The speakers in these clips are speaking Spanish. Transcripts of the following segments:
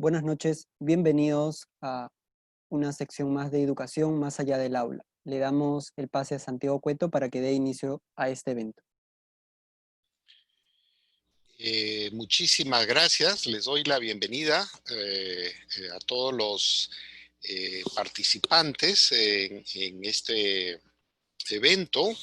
Buenas noches, bienvenidos a una sección más de educación más allá del aula. Le damos el pase a Santiago Cueto para que dé inicio a este evento. Muchísimas gracias, les doy la bienvenida a todos los participantes en este evento,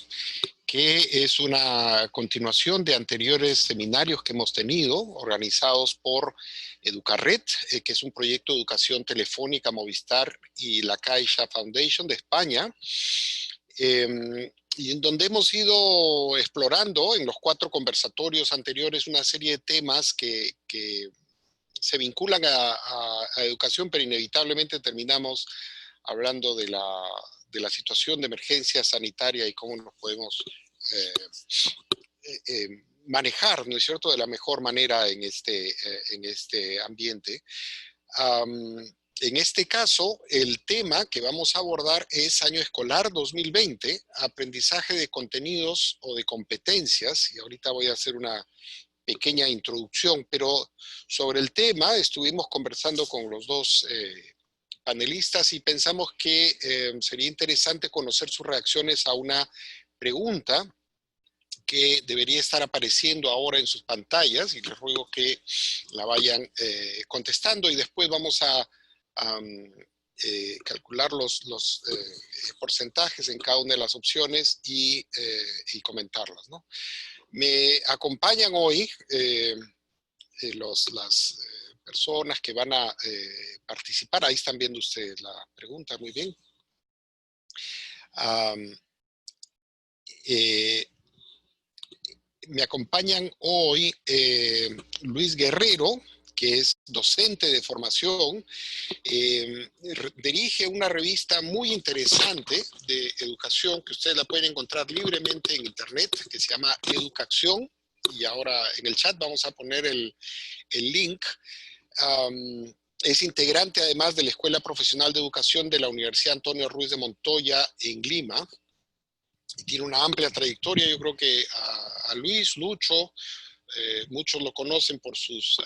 que es una continuación de anteriores seminarios que hemos tenido, organizados por Educarred, que es un proyecto de educación telefónica Movistar y la Caixa Foundation de España, y en donde hemos ido explorando en los 4 conversatorios anteriores una serie de temas que se vinculan a educación, pero inevitablemente terminamos hablando de la situación de emergencia sanitaria y cómo nos podemos manejar, ¿no es cierto?, de la mejor manera en este ambiente. En este caso, el tema que vamos a abordar es año escolar 2020, aprendizaje de contenidos o de competencias, y ahorita voy a hacer una pequeña introducción, pero sobre el tema estuvimos conversando con los dos panelistas y pensamos que sería interesante conocer sus reacciones a una pregunta que debería estar apareciendo ahora en sus pantallas, y les ruego que la vayan contestando, y después vamos a calcular los porcentajes en cada una de las opciones y comentarlas, ¿no? Me acompañan hoy las personas que van a participar. Ahí están viendo ustedes la pregunta, muy bien. Me acompañan hoy Luis Guerrero, que es docente de formación, dirige una revista muy interesante de educación que ustedes la pueden encontrar libremente en internet, que se llama Educación, y ahora en el chat vamos a poner el link. Es integrante además de la Escuela Profesional de Educación de la Universidad Antonio Ruiz de Montoya en Lima, y tiene una amplia trayectoria. Yo creo que a Luis, Lucho, muchos lo conocen por sus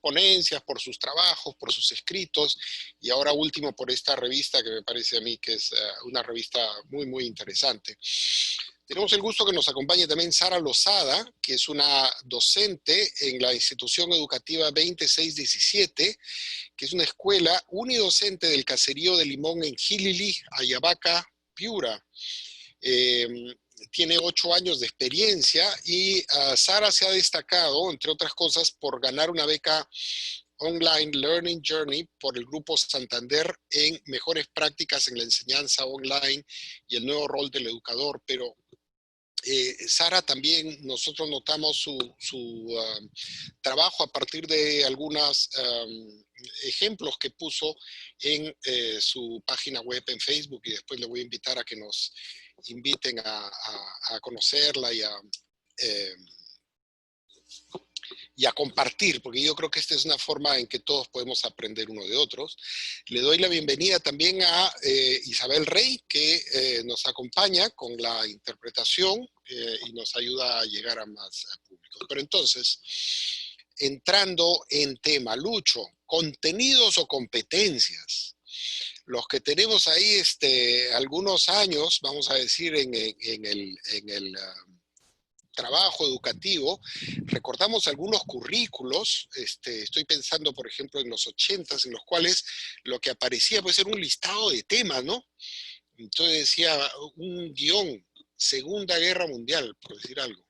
ponencias, por sus trabajos, por sus escritos, y ahora último por esta revista que me parece a mí que es una revista muy, muy interesante. Tenemos el gusto que nos acompañe también Sara Lozada, que es una docente en la institución educativa 2617, que es una escuela unidocente del caserío de Limón en Jilili, Ayabaca, Piura. Tiene 8 años de experiencia y Sara se ha destacado, entre otras cosas, por ganar una beca Online Learning Journey por el Grupo Santander en Mejores Prácticas en la Enseñanza Online y el Nuevo Rol del Educador. Pero Sara también, nosotros notamos su trabajo a partir de algunos ejemplos que puso en su página web en Facebook, y después le voy a invitar a que nos inviten a conocerla y a compartir, porque yo creo que esta es una forma en que todos podemos aprender uno de otros. Le doy la bienvenida también a Isabel Rey, que nos acompaña con la interpretación y nos ayuda a llegar a más públicos. Pero entonces, entrando en tema, Lucho, contenidos o competencias. Los que tenemos ahí algunos años, vamos a decir, en el trabajo educativo, recordamos algunos currículos. Estoy pensando, por ejemplo, en los 80s, en los cuales lo que aparecía puede ser un listado de temas, ¿no? Entonces decía un guión, Segunda Guerra Mundial, por decir algo.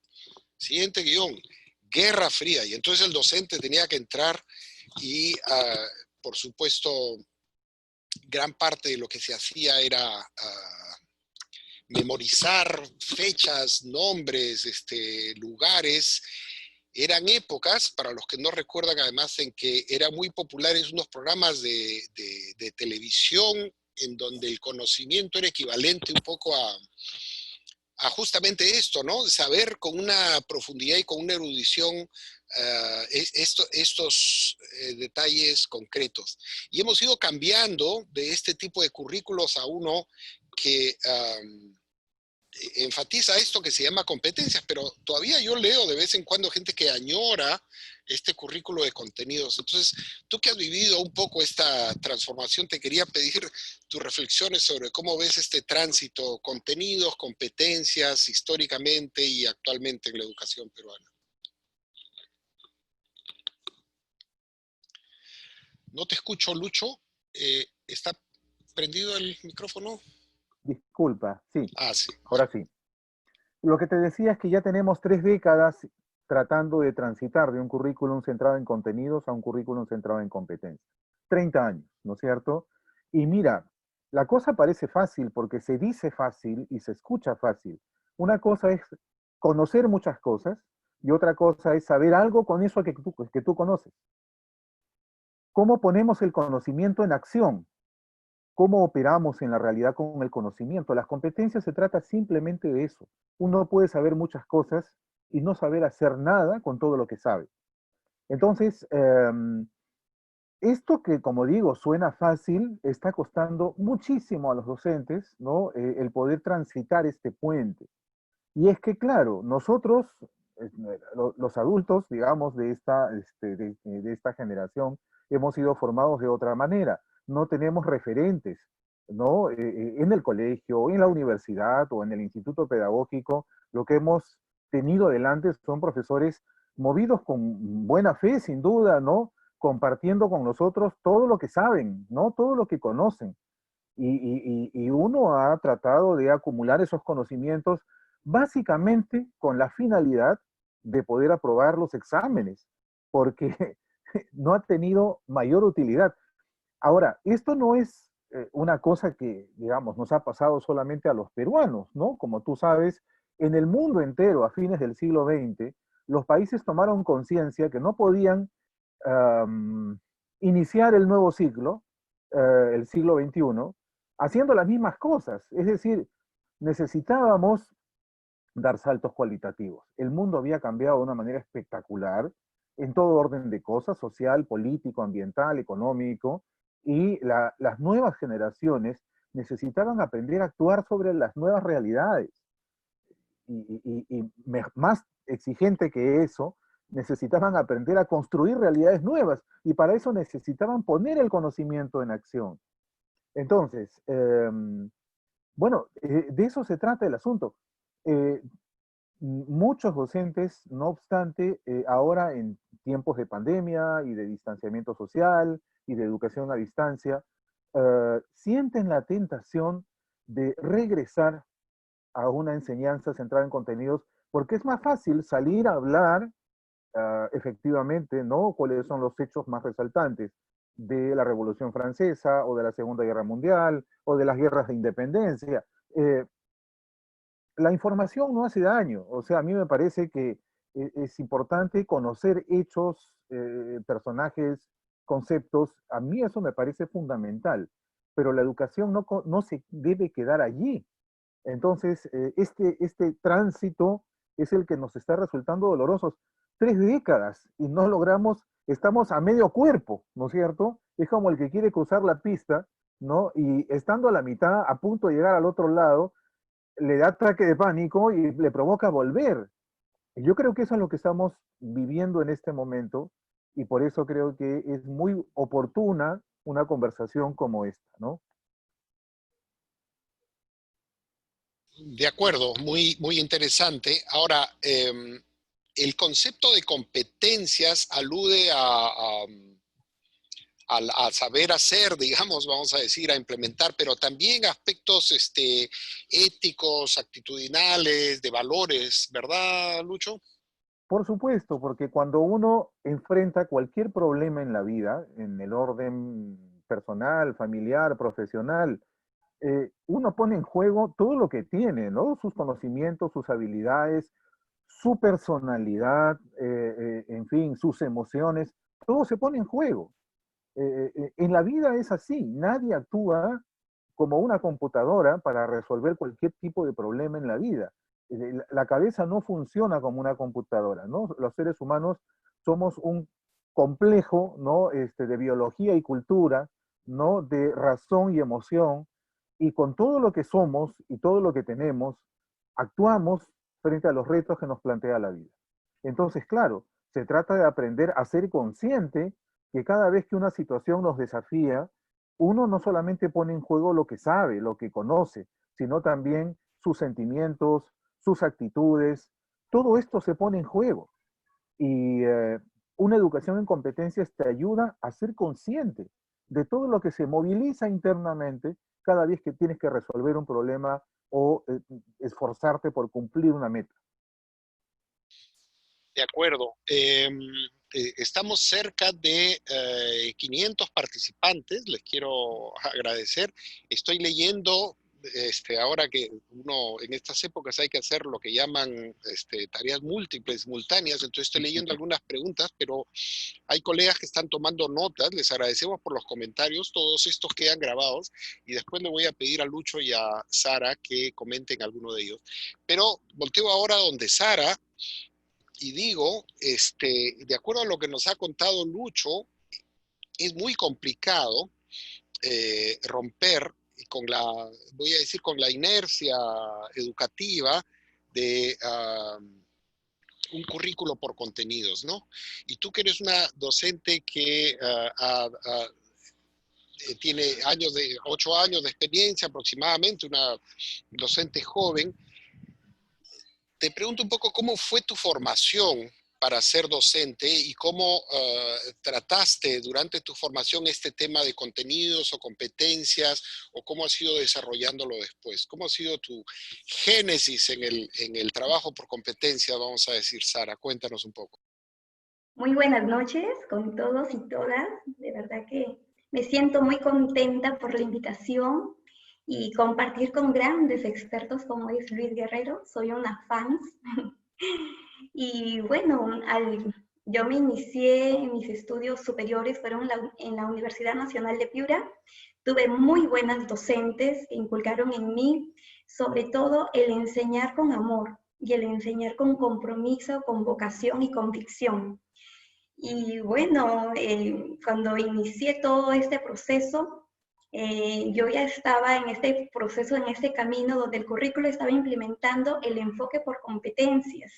Siguiente guión, Guerra Fría. Y entonces el docente tenía que entrar y, por supuesto, gran parte de lo que se hacía era memorizar fechas, nombres, lugares. Eran épocas, para los que no recuerdan, además, en que eran muy populares unos programas de televisión en donde el conocimiento era equivalente un poco a justamente esto, ¿no? Saber con una profundidad y con una erudición estos detalles concretos. Y hemos ido cambiando de este tipo de currículos a uno que enfatiza esto que se llama competencias, pero todavía yo leo de vez en cuando gente que añora este currículo de contenidos. Entonces, tú que has vivido un poco esta transformación, te quería pedir tus reflexiones sobre cómo ves este tránsito, contenidos, competencias, históricamente y actualmente en la educación peruana. No te escucho, Lucho. ¿Está prendido el micrófono? Disculpa, sí, Ah, sí. ahora sí. Lo que te decía es que ya tenemos 3 décadas tratando de transitar de un currículum centrado en contenidos a un currículum centrado en competencias. 30 años, ¿no es cierto? Y mira, la cosa parece fácil porque se dice fácil y se escucha fácil. Una cosa es conocer muchas cosas y otra cosa es saber algo con eso que tú conoces. ¿Cómo ponemos el conocimiento en acción? ¿Cómo operamos en la realidad con el conocimiento? Las competencias se trata simplemente de eso. Uno puede saber muchas cosas y no saber hacer nada con todo lo que sabe. Entonces, esto que, como digo, suena fácil, está costando muchísimo a los docentes, ¿no? El poder transitar este puente. Y es que, claro, nosotros, eh, los adultos, digamos, de esta generación, hemos sido formados de otra manera. No tenemos referentes, ¿no? En el colegio, en la universidad o en el instituto pedagógico, lo que hemos tenido delante son profesores movidos con buena fe, sin duda, ¿no? Compartiendo con nosotros todo lo que saben, ¿no? Todo lo que conocen. Y uno ha tratado de acumular esos conocimientos básicamente con la finalidad de poder aprobar los exámenes, porque no ha tenido mayor utilidad. Ahora, esto no es una cosa que, digamos, nos ha pasado solamente a los peruanos, ¿no? Como tú sabes, en el mundo entero, a fines del siglo XX, los países tomaron conciencia que no podían um, iniciar el nuevo siglo, el siglo XXI, haciendo las mismas cosas. Es decir, necesitábamos dar saltos cualitativos. El mundo había cambiado de una manera espectacular en todo orden de cosas, social, político, ambiental, económico, y las nuevas generaciones necesitaban aprender a actuar sobre las nuevas realidades. Más exigente que eso, necesitaban aprender a construir realidades nuevas y para eso necesitaban poner el conocimiento en acción. Entonces, bueno, de eso se trata el asunto. Eh, Muchos docentes, no obstante, ahora en tiempos de pandemia y de distanciamiento social y de educación a distancia, sienten la tentación de regresar a una enseñanza centrada en contenidos, porque es más fácil salir a hablar efectivamente, ¿no? Cuáles son los hechos más resaltantes de la Revolución Francesa o de la Segunda Guerra Mundial o de las guerras de independencia. La información no hace daño, o sea, a mí me parece que es importante conocer hechos, personajes, conceptos, a mí eso me parece fundamental, pero la educación no se debe quedar allí. Entonces, este tránsito es el que nos está resultando dolorosos. 3 décadas y no logramos, estamos a medio cuerpo, ¿no es cierto? Es como el que quiere cruzar la pista, ¿no? Y estando a la mitad, a punto de llegar al otro lado, le da ataque de pánico y le provoca volver. Yo creo que eso es lo que estamos viviendo en este momento y por eso creo que es muy oportuna una conversación como esta, ¿no? De acuerdo, muy, muy interesante. Ahora, el concepto de competencias alude a saber hacer, digamos, vamos a decir, a implementar, pero también aspectos éticos, actitudinales, de valores, ¿verdad, Lucho? Por supuesto, porque cuando uno enfrenta cualquier problema en la vida, en el orden personal, familiar, profesional, uno pone en juego todo lo que tiene, ¿no? Sus conocimientos, sus habilidades, su personalidad, en fin, sus emociones, todo se pone en juego. En la vida es así, nadie actúa como una computadora para resolver cualquier tipo de problema en la vida. La cabeza no funciona como una computadora, ¿no? Los seres humanos somos un complejo, ¿no? De biología y cultura, ¿no? De razón y emoción, y con todo lo que somos y todo lo que tenemos, actuamos frente a los retos que nos plantea la vida. Entonces, claro, se trata de aprender a ser consciente que cada vez que una situación nos desafía, uno no solamente pone en juego lo que sabe, lo que conoce, sino también sus sentimientos, sus actitudes. Todo esto se pone en juego. Y una educación en competencias te ayuda a ser consciente de todo lo que se moviliza internamente cada vez que tienes que resolver un problema o esforzarte por cumplir una meta. De acuerdo. Estamos cerca de 500 participantes. Les quiero agradecer. Estoy leyendo, ahora que uno en estas épocas hay que hacer lo que llaman tareas múltiples, simultáneas, entonces estoy leyendo algunas preguntas, pero hay colegas que están tomando notas. Les agradecemos por los comentarios. Todos estos quedan grabados y después le voy a pedir a Lucho y a Sara que comenten alguno de ellos. Pero volteo ahora donde Sara. Y digo, de acuerdo a lo que nos ha contado Lucho, es muy complicado romper con voy a decir, con la inercia educativa de un currículo por contenidos, ¿no? Y tú que eres una docente que tiene 8 años de experiencia aproximadamente, una docente joven, te pregunto un poco cómo fue tu formación para ser docente y cómo trataste durante tu formación este tema de contenidos o competencias, o cómo has ido desarrollándolo después. ¿Cómo ha sido tu génesis en el trabajo por competencia, vamos a decir, Sara? Cuéntanos un poco. Muy buenas noches con todos y todas. De verdad que me siento muy contenta por la invitación y compartir con grandes expertos como es Luis Guerrero. Soy una fan. Y bueno, yo me inicié en mis estudios superiores, fueron en la Universidad Nacional de Piura. Tuve muy buenas docentes que inculcaron en mí, sobre todo el enseñar con amor y el enseñar con compromiso, con vocación y convicción. Y bueno, cuando inicié todo este proceso, yo ya estaba en este proceso, en este camino donde el currículo estaba implementando el enfoque por competencias.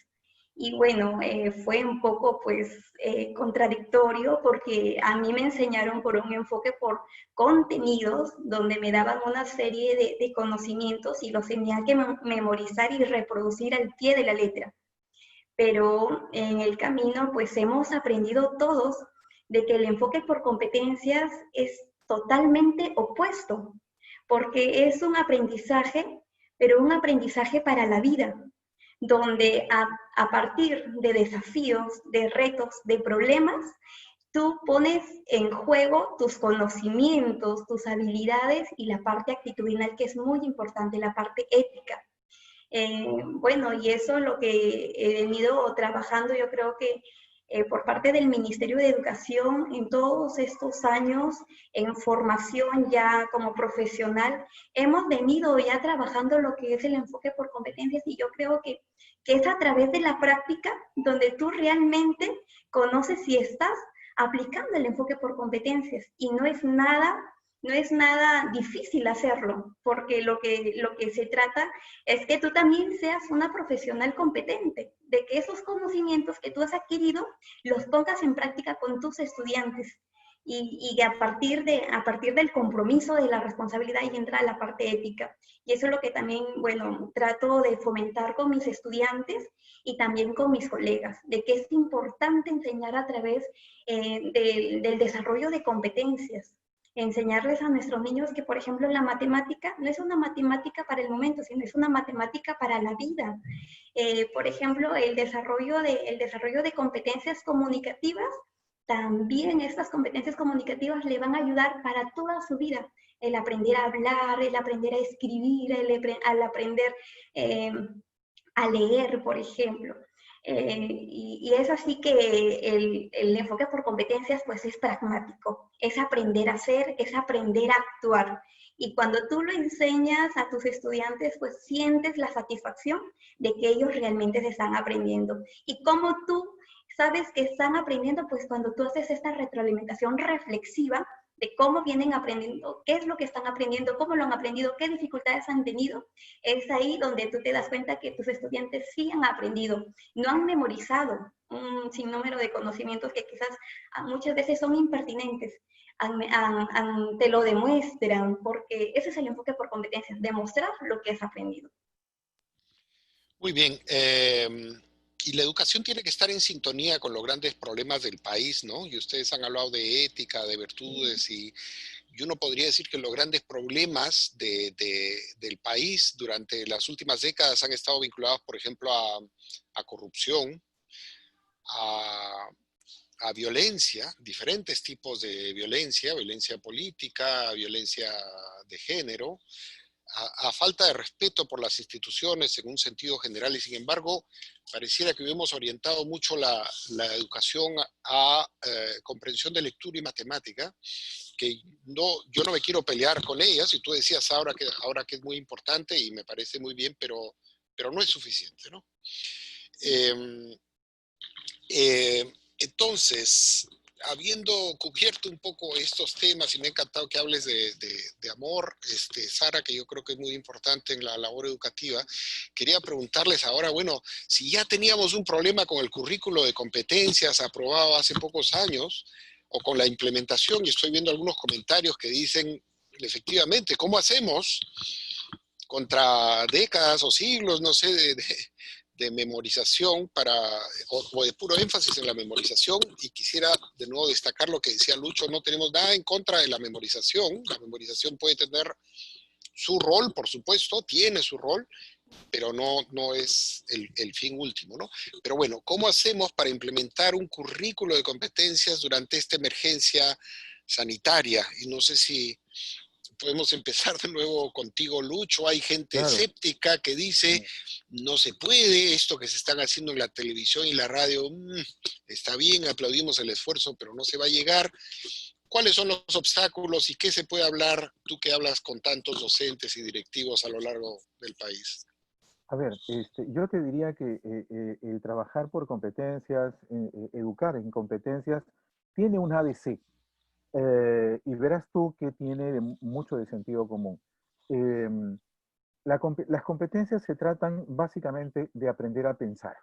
Y bueno, fue un poco pues contradictorio porque a mí me enseñaron por un enfoque por contenidos donde me daban una serie de conocimientos y los tenía que memorizar y reproducir al pie de la letra. Pero en el camino pues hemos aprendido todos de que el enfoque por competencias es totalmente opuesto, porque es un aprendizaje, pero un aprendizaje para la vida, donde a partir de desafíos, de retos, de problemas, tú pones en juego tus conocimientos, tus habilidades y la parte actitudinal, que es muy importante, la parte ética. Bueno, y eso es lo que he venido trabajando, yo creo que por parte del Ministerio de Educación en todos estos años en formación ya como profesional, hemos venido ya trabajando lo que es el enfoque por competencias, y yo creo que es a través de la práctica donde tú realmente conoces si estás aplicando el enfoque por competencias, y no es nada difícil hacerlo, porque lo que se trata es que tú también seas una profesional competente, de que esos conocimientos que tú has adquirido los pongas en práctica con tus estudiantes, y a partir del compromiso, de la responsabilidad, y entra la parte ética. Y eso es lo que también, bueno, trato de fomentar con mis estudiantes y también con mis colegas, de que es importante enseñar a través del desarrollo de competencias. Enseñarles a nuestros niños que, por ejemplo, la matemática no es una matemática para el momento, sino es una matemática para la vida. Por ejemplo, el desarrollo de competencias comunicativas, también estas competencias comunicativas le van a ayudar para toda su vida. El aprender a hablar, el aprender a escribir, el aprender a leer, por ejemplo. Y es así que el enfoque por competencias pues es pragmático, es aprender a hacer, es aprender a actuar. Y cuando tú lo enseñas a tus estudiantes, pues sientes la satisfacción de que ellos realmente se están aprendiendo. Y como tú sabes que están aprendiendo, pues cuando tú haces esta retroalimentación reflexiva, de cómo vienen aprendiendo, qué es lo que están aprendiendo, cómo lo han aprendido, qué dificultades han tenido, es ahí donde tú te das cuenta que tus estudiantes sí han aprendido, no han memorizado un sinnúmero de conocimientos que quizás muchas veces son impertinentes, te lo demuestran, porque ese es el enfoque por competencias, demostrar lo que has aprendido. Muy bien. Y la educación tiene que estar en sintonía con los grandes problemas del país, ¿no? Y ustedes han hablado de ética, de virtudes, y uno podría decir que los grandes problemas del país durante las últimas décadas han estado vinculados, por ejemplo, a corrupción, a violencia, diferentes tipos de violencia, violencia política, violencia de género, a falta de respeto por las instituciones en un sentido general, y sin embargo, pareciera que hemos orientado mucho la educación a comprensión de lectura y matemática, que yo no me quiero pelear con ellas, y tú decías ahora que es muy importante y me parece muy bien, pero no es suficiente, ¿no? Entonces, habiendo cubierto un poco estos temas, y me ha encantado que hables de amor, Sara, que yo creo que es muy importante en la labor educativa, quería preguntarles ahora, bueno, si ya teníamos un problema con el currículo de competencias aprobado hace pocos años, o con la implementación, y estoy viendo algunos comentarios que dicen, efectivamente, ¿cómo hacemos contra décadas o siglos, no sé, de memorización o de puro énfasis en la memorización? Y quisiera de nuevo destacar lo que decía Lucho, no tenemos nada en contra de la memorización puede tener su rol, por supuesto, tiene su rol, pero no es el fin último, ¿no? Pero bueno, ¿cómo hacemos para implementar un currículo de competencias durante esta emergencia sanitaria? Y no sé si podemos empezar de nuevo contigo, Lucho. Hay gente Claro. escéptica que dice, no se puede, esto que se están haciendo en la televisión y la radio, está bien, aplaudimos el esfuerzo, pero no se va a llegar. ¿Cuáles son los obstáculos y qué se puede hablar, tú que hablas con tantos docentes y directivos a lo largo del país? A ver, yo te diría que el trabajar por competencias, educar en competencias, tiene un ABC. Y verás tú que tiene mucho de sentido común. Las competencias se tratan básicamente de aprender a pensar.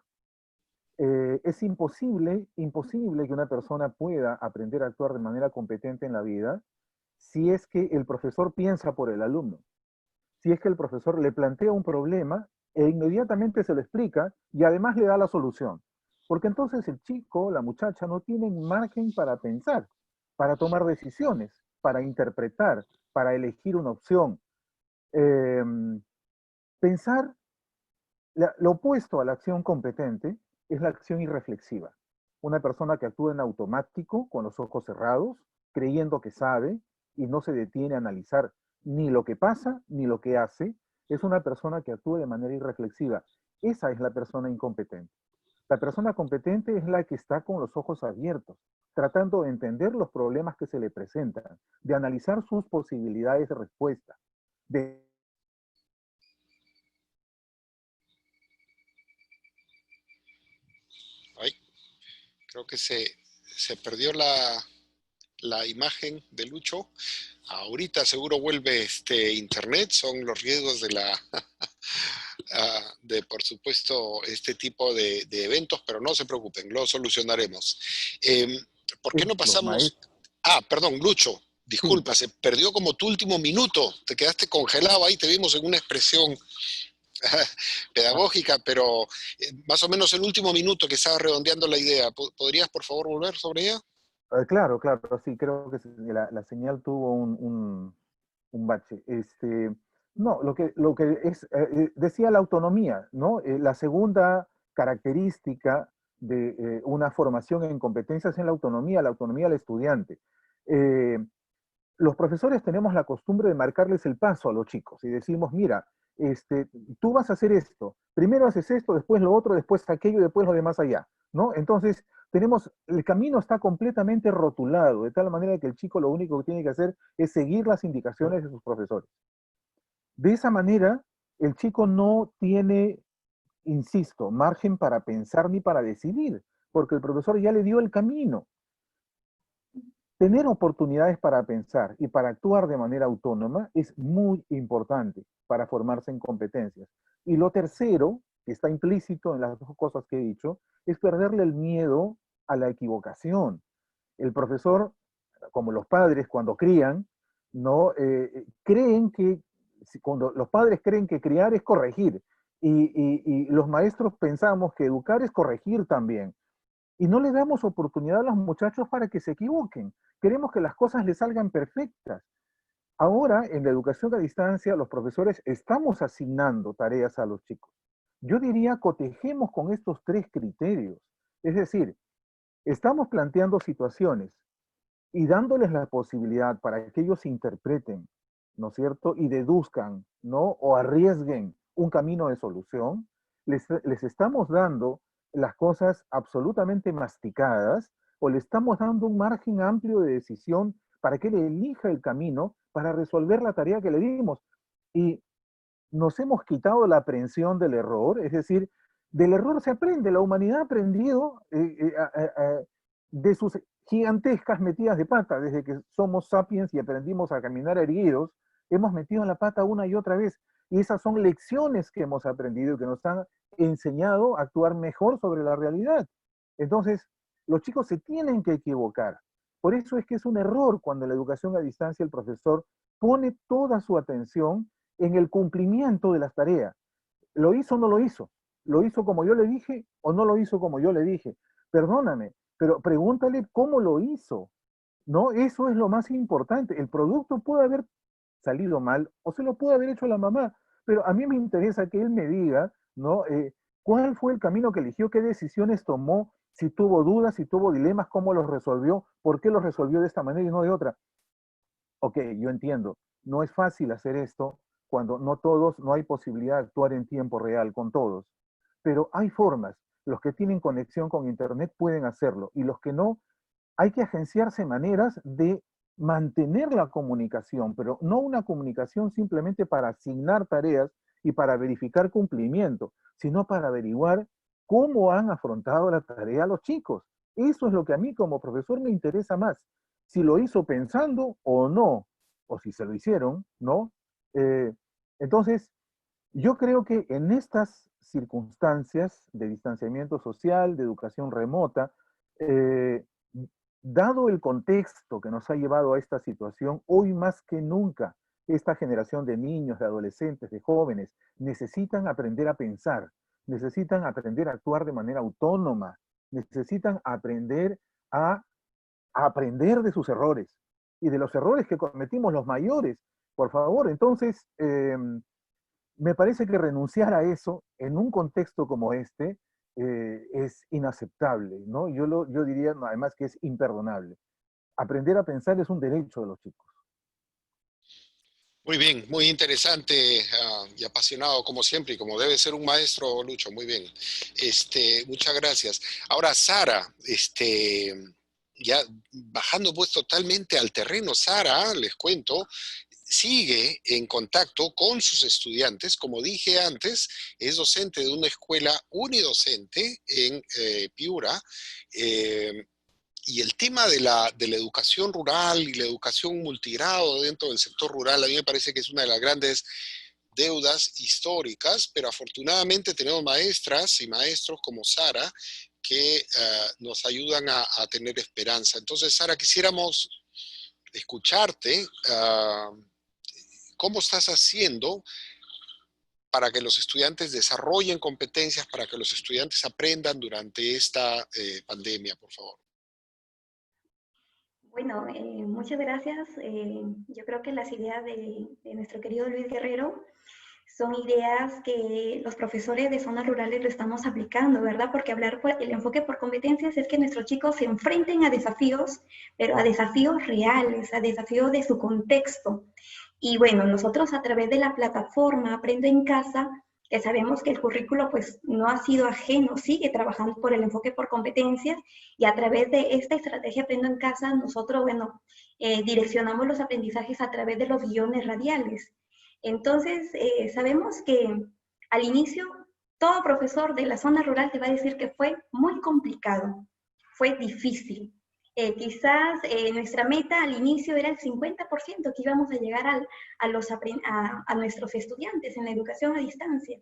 Es imposible que una persona pueda aprender a actuar de manera competente en la vida si es que el profesor piensa por el alumno. Si es que el profesor le plantea un problema e inmediatamente se lo explica y además le da la solución. Porque entonces el chico, la muchacha, no tienen margen para pensar, para tomar decisiones, para interpretar, para elegir una opción. Pensar, lo opuesto a la acción competente es la acción irreflexiva. Una persona que actúa en automático, con los ojos cerrados, creyendo que sabe y no se detiene a analizar ni lo que pasa ni lo que hace, es una persona que actúa de manera irreflexiva. Esa es la persona incompetente. La persona competente es la que está con los ojos abiertos, tratando de entender los problemas que se le presentan, de analizar sus posibilidades de respuesta, de Ay, creo que se perdió la imagen de Lucho. Ahorita seguro vuelve internet, son los riesgos de por supuesto, este tipo de eventos, pero no se preocupen, lo solucionaremos. ¿Por qué no los pasamos? maestros. Perdón, Lucho, Sí, disculpa, se perdió como tu último minuto, te quedaste congelado ahí, te vimos en una expresión pedagógica, pero más o menos el último minuto que estaba redondeando la idea. ¿Podrías, por favor, volver sobre ella? claro, sí, creo que la señal tuvo un bache. No, lo que es, decía la autonomía, ¿no? La segunda característica de una formación en competencias es la autonomía del estudiante. Eh, los profesores tenemos la costumbre de marcarles el paso a los chicos y decimos, mira, tú vas a hacer esto, primero haces esto, después lo otro, después aquello y después lo demás allá, ¿no? Entonces, el camino está completamente rotulado, de tal manera que el chico lo único que tiene que hacer es seguir las indicaciones de sus profesores. De esa manera, el chico no tiene, insisto, margen para pensar ni para decidir, porque el profesor ya le dio el camino. tener oportunidades para pensar y para actuar de manera autónoma es muy importante para formarse en competencias. Y lo tercero, que está implícito en las dos cosas que he dicho, es perderle el miedo a la equivocación. El profesor, como los padres cuando crían, ¿no? Creen que, cuando los padres creen que criar es corregir, y los maestros pensamos que educar es corregir también. Y no le damos oportunidad a los muchachos para que se equivoquen. Queremos que las cosas les salgan perfectas. Ahora, en la educación a distancia, los profesores estamos asignando tareas a los chicos. Yo diría, cotejemos con estos tres criterios. Es decir, estamos planteando situaciones y dándoles la posibilidad para que ellos interpreten, ¿no es cierto? Y deduzcan, ¿no? O arriesguen un camino de solución. Les estamos dando las cosas absolutamente masticadas, o le estamos dando un margen amplio de decisión para que él elija el camino para resolver la tarea que le dimos. Y nos hemos quitado la aprehensión del error, es decir, del error se aprende. La humanidad ha aprendido de sus gigantescas metidas de pata. Desde que somos sapiens y aprendimos a caminar erguidos, hemos metido la pata una y otra vez. Y esas son lecciones que hemos aprendido y que nos han enseñado a actuar mejor sobre la realidad. Entonces, los chicos se tienen que equivocar. Por eso es que es un error cuando en la educación a distancia el profesor pone toda su atención en el cumplimiento de las tareas. ¿Lo hizo o no lo hizo? ¿Lo hizo como yo le dije o no lo hizo como yo le dije? Perdóname, pero pregúntale cómo lo hizo, ¿no? Eso es lo más importante. El producto puede haber salido mal o se lo puede haber hecho la mamá, pero a mí me interesa que él me diga, ¿no? ¿Cuál fue el camino que eligió? ¿Qué decisiones tomó? Si tuvo dudas, si tuvo dilemas, ¿cómo los resolvió? ¿Por qué los resolvió de esta manera y no de otra? Ok, yo entiendo. No es fácil hacer esto cuando no hay posibilidad de actuar en tiempo real con todos. Pero hay formas. Los que tienen conexión con Internet pueden hacerlo, y los que no, hay que agenciarse maneras de mantener la comunicación, pero no una comunicación simplemente para asignar tareas y para verificar cumplimiento, sino para averiguar cómo han afrontado la tarea los chicos. Eso es lo que a mí como profesor me interesa más. Si lo hizo pensando o no, o si se lo hicieron, ¿no? Entonces, yo creo que en estas circunstancias de distanciamiento social, de educación remota, dado el contexto que nos ha llevado a esta situación, hoy más que nunca, esta generación de niños, de adolescentes, de jóvenes, necesitan aprender a pensar, necesitan aprender a actuar de manera autónoma, necesitan aprender a aprender de sus errores y de los errores que cometimos los mayores, por favor. Entonces, me parece que renunciar a eso en un contexto como este es inaceptable, ¿no? Yo diría además que es imperdonable. Aprender a pensar es un derecho de los chicos. Muy bien, muy interesante y apasionado como siempre, y como debe ser un maestro, Lucho, muy bien. Muchas gracias. Ahora, Sara, ya bajando pues totalmente al terreno, Sara, les cuento, sigue en contacto con sus estudiantes. Como dije antes, es docente de una escuela unidocente en Piura, y el tema de la educación rural y la educación multigrado dentro del sector rural, a mí me parece que es una de las grandes deudas históricas, pero afortunadamente tenemos maestras y maestros como Sara que nos ayudan a tener esperanza. Entonces, Sara, quisiéramos escucharte. ¿Cómo estás haciendo para que los estudiantes desarrollen competencias, para que los estudiantes aprendan durante esta pandemia, por favor? Bueno, muchas gracias. Yo creo que las ideas de nuestro querido Luis Guerrero son ideas que los profesores de zonas rurales lo estamos aplicando, ¿verdad? Porque el enfoque por competencias es que nuestros chicos se enfrenten a desafíos, pero a desafíos reales, a desafíos de su contexto. Y bueno, nosotros a través de la plataforma Aprendo en Casa, que sabemos que el currículo pues no ha sido ajeno, sigue trabajando por el enfoque por competencias, y a través de esta estrategia Aprendo en Casa, nosotros, bueno, direccionamos los aprendizajes a través de los guiones radiales. Entonces, sabemos que al inicio, todo profesor de la zona rural te va a decir que fue muy complicado, fue difícil. Quizás nuestra meta al inicio era el 50% que íbamos a llegar a nuestros estudiantes en la educación a distancia.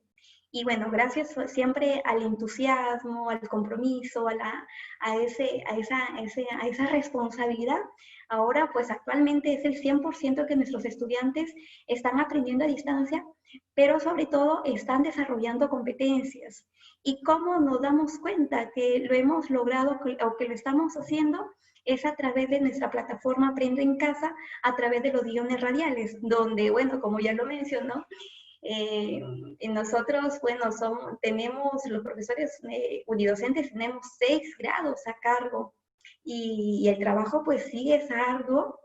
Y bueno, gracias siempre al entusiasmo, al compromiso, a esa responsabilidad, ahora pues actualmente es el 100% que nuestros estudiantes están aprendiendo a distancia, pero sobre todo están desarrollando competencias. ¿Y cómo nos damos cuenta que lo hemos logrado o que lo estamos haciendo? Es a través de nuestra plataforma Aprendo en Casa, a través de los guiones radiales, donde, bueno, como ya lo mencionó, nosotros, bueno, tenemos, los profesores unidocentes, tenemos 6 grados a cargo y el trabajo pues sí es arduo,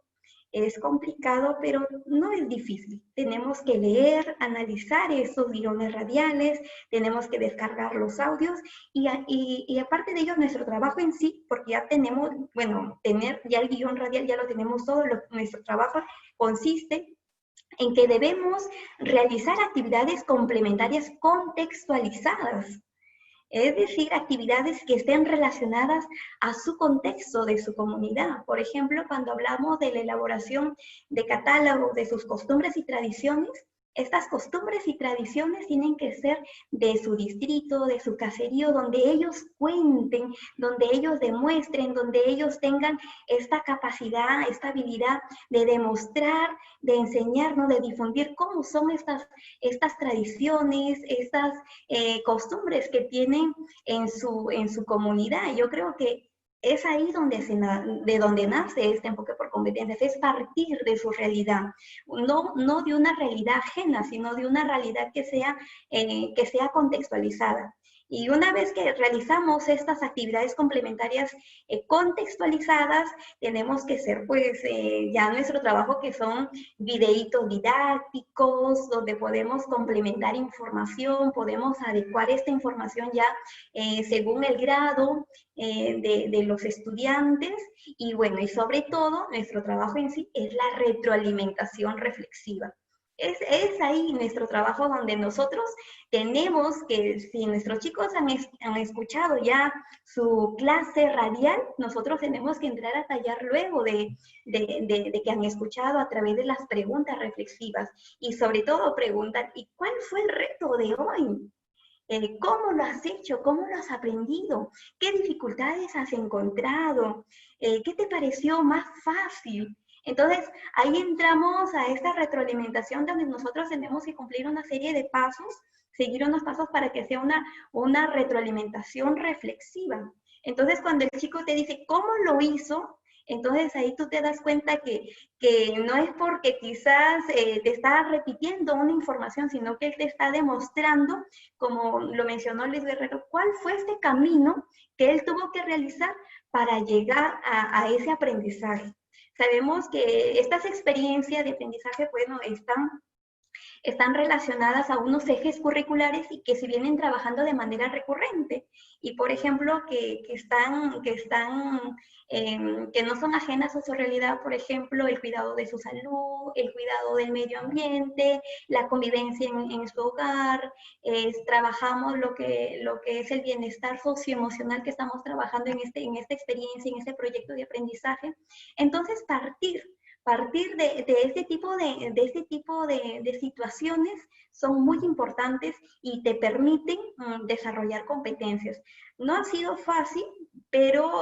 es complicado, pero no es difícil. Tenemos que leer, analizar esos guiones radiales, tenemos que descargar los audios y aparte de ello nuestro trabajo en sí, porque ya tenemos, bueno, tener ya el guión radial ya lo tenemos todo, nuestro trabajo consiste en que debemos realizar actividades complementarias contextualizadas, es decir, actividades que estén relacionadas a su contexto de su comunidad. Por ejemplo, cuando hablamos de la elaboración de catálogos de sus costumbres y tradiciones, estas costumbres y tradiciones tienen que ser de su distrito, de su caserío, donde ellos cuenten, donde ellos demuestren, donde ellos tengan esta capacidad, esta habilidad de demostrar, de enseñarnos, de difundir cómo son estas tradiciones, estas costumbres que tienen en su comunidad. Yo creo que es ahí de donde nace este enfoque por competencias, es partir de su realidad, no de una realidad ajena, sino de una realidad que sea contextualizada. Y una vez que realizamos estas actividades complementarias contextualizadas, tenemos que hacer pues ya nuestro trabajo, que son videitos didácticos, donde podemos complementar información, podemos adecuar esta información ya según el grado de los estudiantes. Y bueno, y sobre todo, nuestro trabajo en sí es la retroalimentación reflexiva. Es ahí nuestro trabajo donde nosotros tenemos que, si nuestros chicos han escuchado ya su clase radial, nosotros tenemos que entrar a tallar luego de que han escuchado a través de las preguntas reflexivas. Y sobre todo preguntar, ¿y cuál fue el reto de hoy? ¿Cómo lo has hecho? ¿Cómo lo has aprendido? ¿Qué dificultades has encontrado? ¿Qué te pareció más fácil? Entonces, ahí entramos a esta retroalimentación donde nosotros tenemos que cumplir una serie de pasos, seguir unos pasos para que sea una retroalimentación reflexiva. Entonces, cuando el chico te dice cómo lo hizo, entonces ahí tú te das cuenta que no es porque quizás te está repitiendo una información, sino que él te está demostrando, como lo mencionó Luis Guerrero, cuál fue este camino que él tuvo que realizar para llegar a ese aprendizaje. Sabemos que estas experiencias de aprendizaje, bueno, están relacionadas a unos ejes curriculares y que se vienen trabajando de manera recurrente. Y, por ejemplo, que no son ajenas a su realidad, por ejemplo, el cuidado de su salud, el cuidado del medio ambiente, la convivencia en su hogar, trabajamos lo que es el bienestar socioemocional que estamos trabajando en esta experiencia, en este proyecto de aprendizaje. Entonces, partir de este tipo de situaciones son muy importantes y te permiten desarrollar competencias. No ha sido fácil, pero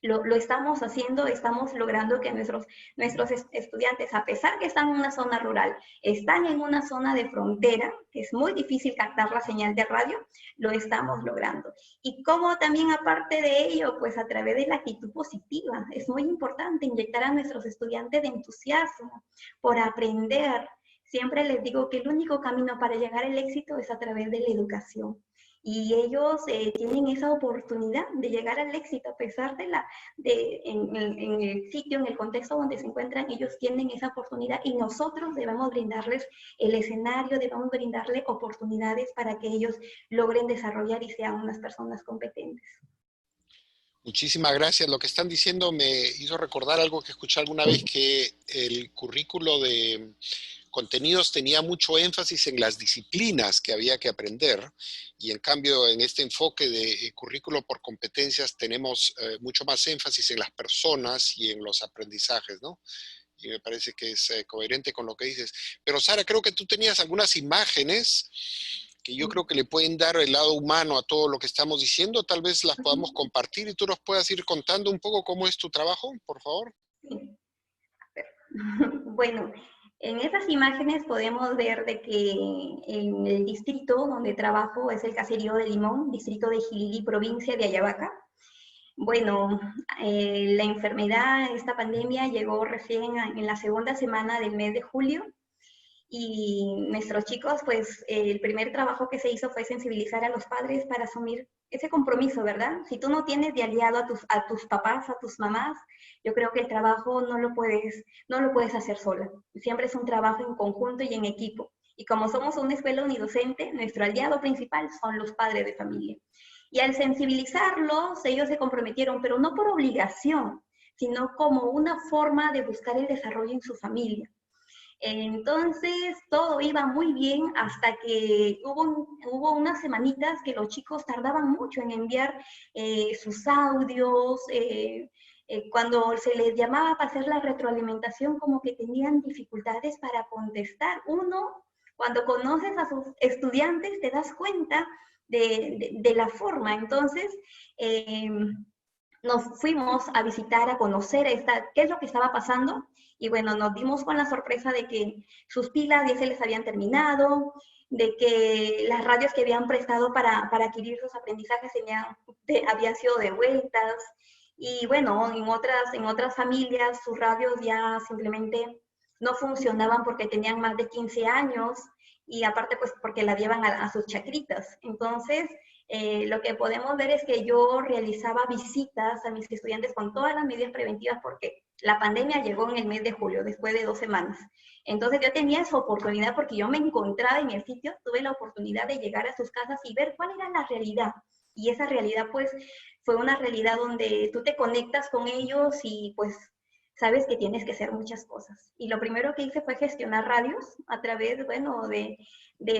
lo estamos haciendo, estamos logrando que nuestros estudiantes, a pesar que están en una zona rural, están en una zona de frontera, que es muy difícil captar la señal de radio, lo estamos logrando. Y como también aparte de ello, pues a través de la actitud positiva, es muy importante inyectar a nuestros estudiantes de entusiasmo por aprender. Siempre les digo que el único camino para llegar al éxito es a través de la educación. Y ellos tienen esa oportunidad de llegar al éxito a pesar en el sitio, en el contexto donde se encuentran, ellos tienen esa oportunidad y nosotros debemos brindarles el escenario, debemos brindarles oportunidades para que ellos logren desarrollar y sean unas personas competentes. Muchísimas gracias. Lo que están diciendo me hizo recordar algo que escuché alguna vez, que el currículo de contenidos tenía mucho énfasis en las disciplinas que había que aprender, y en cambio en este enfoque de currículo por competencias tenemos mucho más énfasis en las personas y en los aprendizajes, ¿no? Y me parece que es coherente con lo que dices. Pero Sara, creo que tú tenías algunas imágenes que yo creo que le pueden dar el lado humano a todo lo que estamos diciendo. Tal vez las podamos compartir y tú nos puedas ir contando un poco cómo es tu trabajo, por favor. Sí. Bueno, en esas imágenes podemos ver de que en el distrito donde trabajo es el caserío de Limón, distrito de Jilili, provincia de Ayabaca. Bueno, la enfermedad, esta pandemia llegó recién en la segunda semana del mes de julio, y nuestros chicos, pues el primer trabajo que se hizo fue sensibilizar a los padres para asumir ese compromiso, ¿verdad? Si tú no tienes de aliado a tus papás, a tus mamás, yo creo que el trabajo no lo puedes hacer sola. Siempre es un trabajo en conjunto y en equipo. Y como somos una escuela unidocente, nuestro aliado principal son los padres de familia. Y al sensibilizarlos, ellos se comprometieron, pero no por obligación, sino como una forma de buscar el desarrollo en su familia. Entonces, todo iba muy bien hasta que hubo unas semanitas que los chicos tardaban mucho en enviar sus audios. Cuando se les llamaba para hacer la retroalimentación, como que tenían dificultades para contestar. Uno, cuando conoces a sus estudiantes, te das cuenta de la forma. Entonces, nos fuimos a visitar, a conocer qué es lo que estaba pasando, y bueno, nos dimos con la sorpresa de que sus pilas ya se les habían terminado, de que las radios que habían prestado para adquirir sus aprendizajes habían sido devueltas, y bueno, en otras familias sus radios ya simplemente no funcionaban porque tenían más de 15 años, y aparte pues porque la llevan a sus chacritas. Entonces, lo que podemos ver es que yo realizaba visitas a mis estudiantes con todas las medidas preventivas, porque la pandemia llegó en el mes de julio, después de 2 semanas. Entonces yo tenía esa oportunidad, porque yo me encontraba en el sitio, tuve la oportunidad de llegar a sus casas y ver cuál era la realidad. Y esa realidad pues fue una realidad donde tú te conectas con ellos y pues sabes que tienes que hacer muchas cosas. Y lo primero que hice fue gestionar radios a través, bueno, de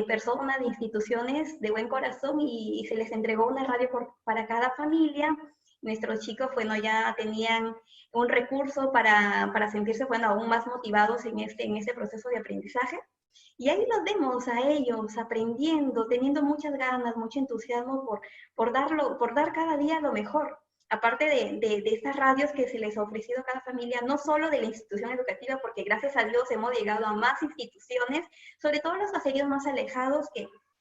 personas, de instituciones de buen corazón, y se les entregó una radio para cada familia. Nuestros chicos, bueno, ya tenían un recurso para sentirse, bueno, aún más motivados en este proceso de aprendizaje. Y ahí los vemos a ellos aprendiendo, teniendo muchas ganas, mucho entusiasmo por dar cada día lo mejor. Aparte de estas radios que se les ha ofrecido a cada familia, no solo de la institución educativa, porque gracias a Dios hemos llegado a más instituciones, sobre todo los caseríos más alejados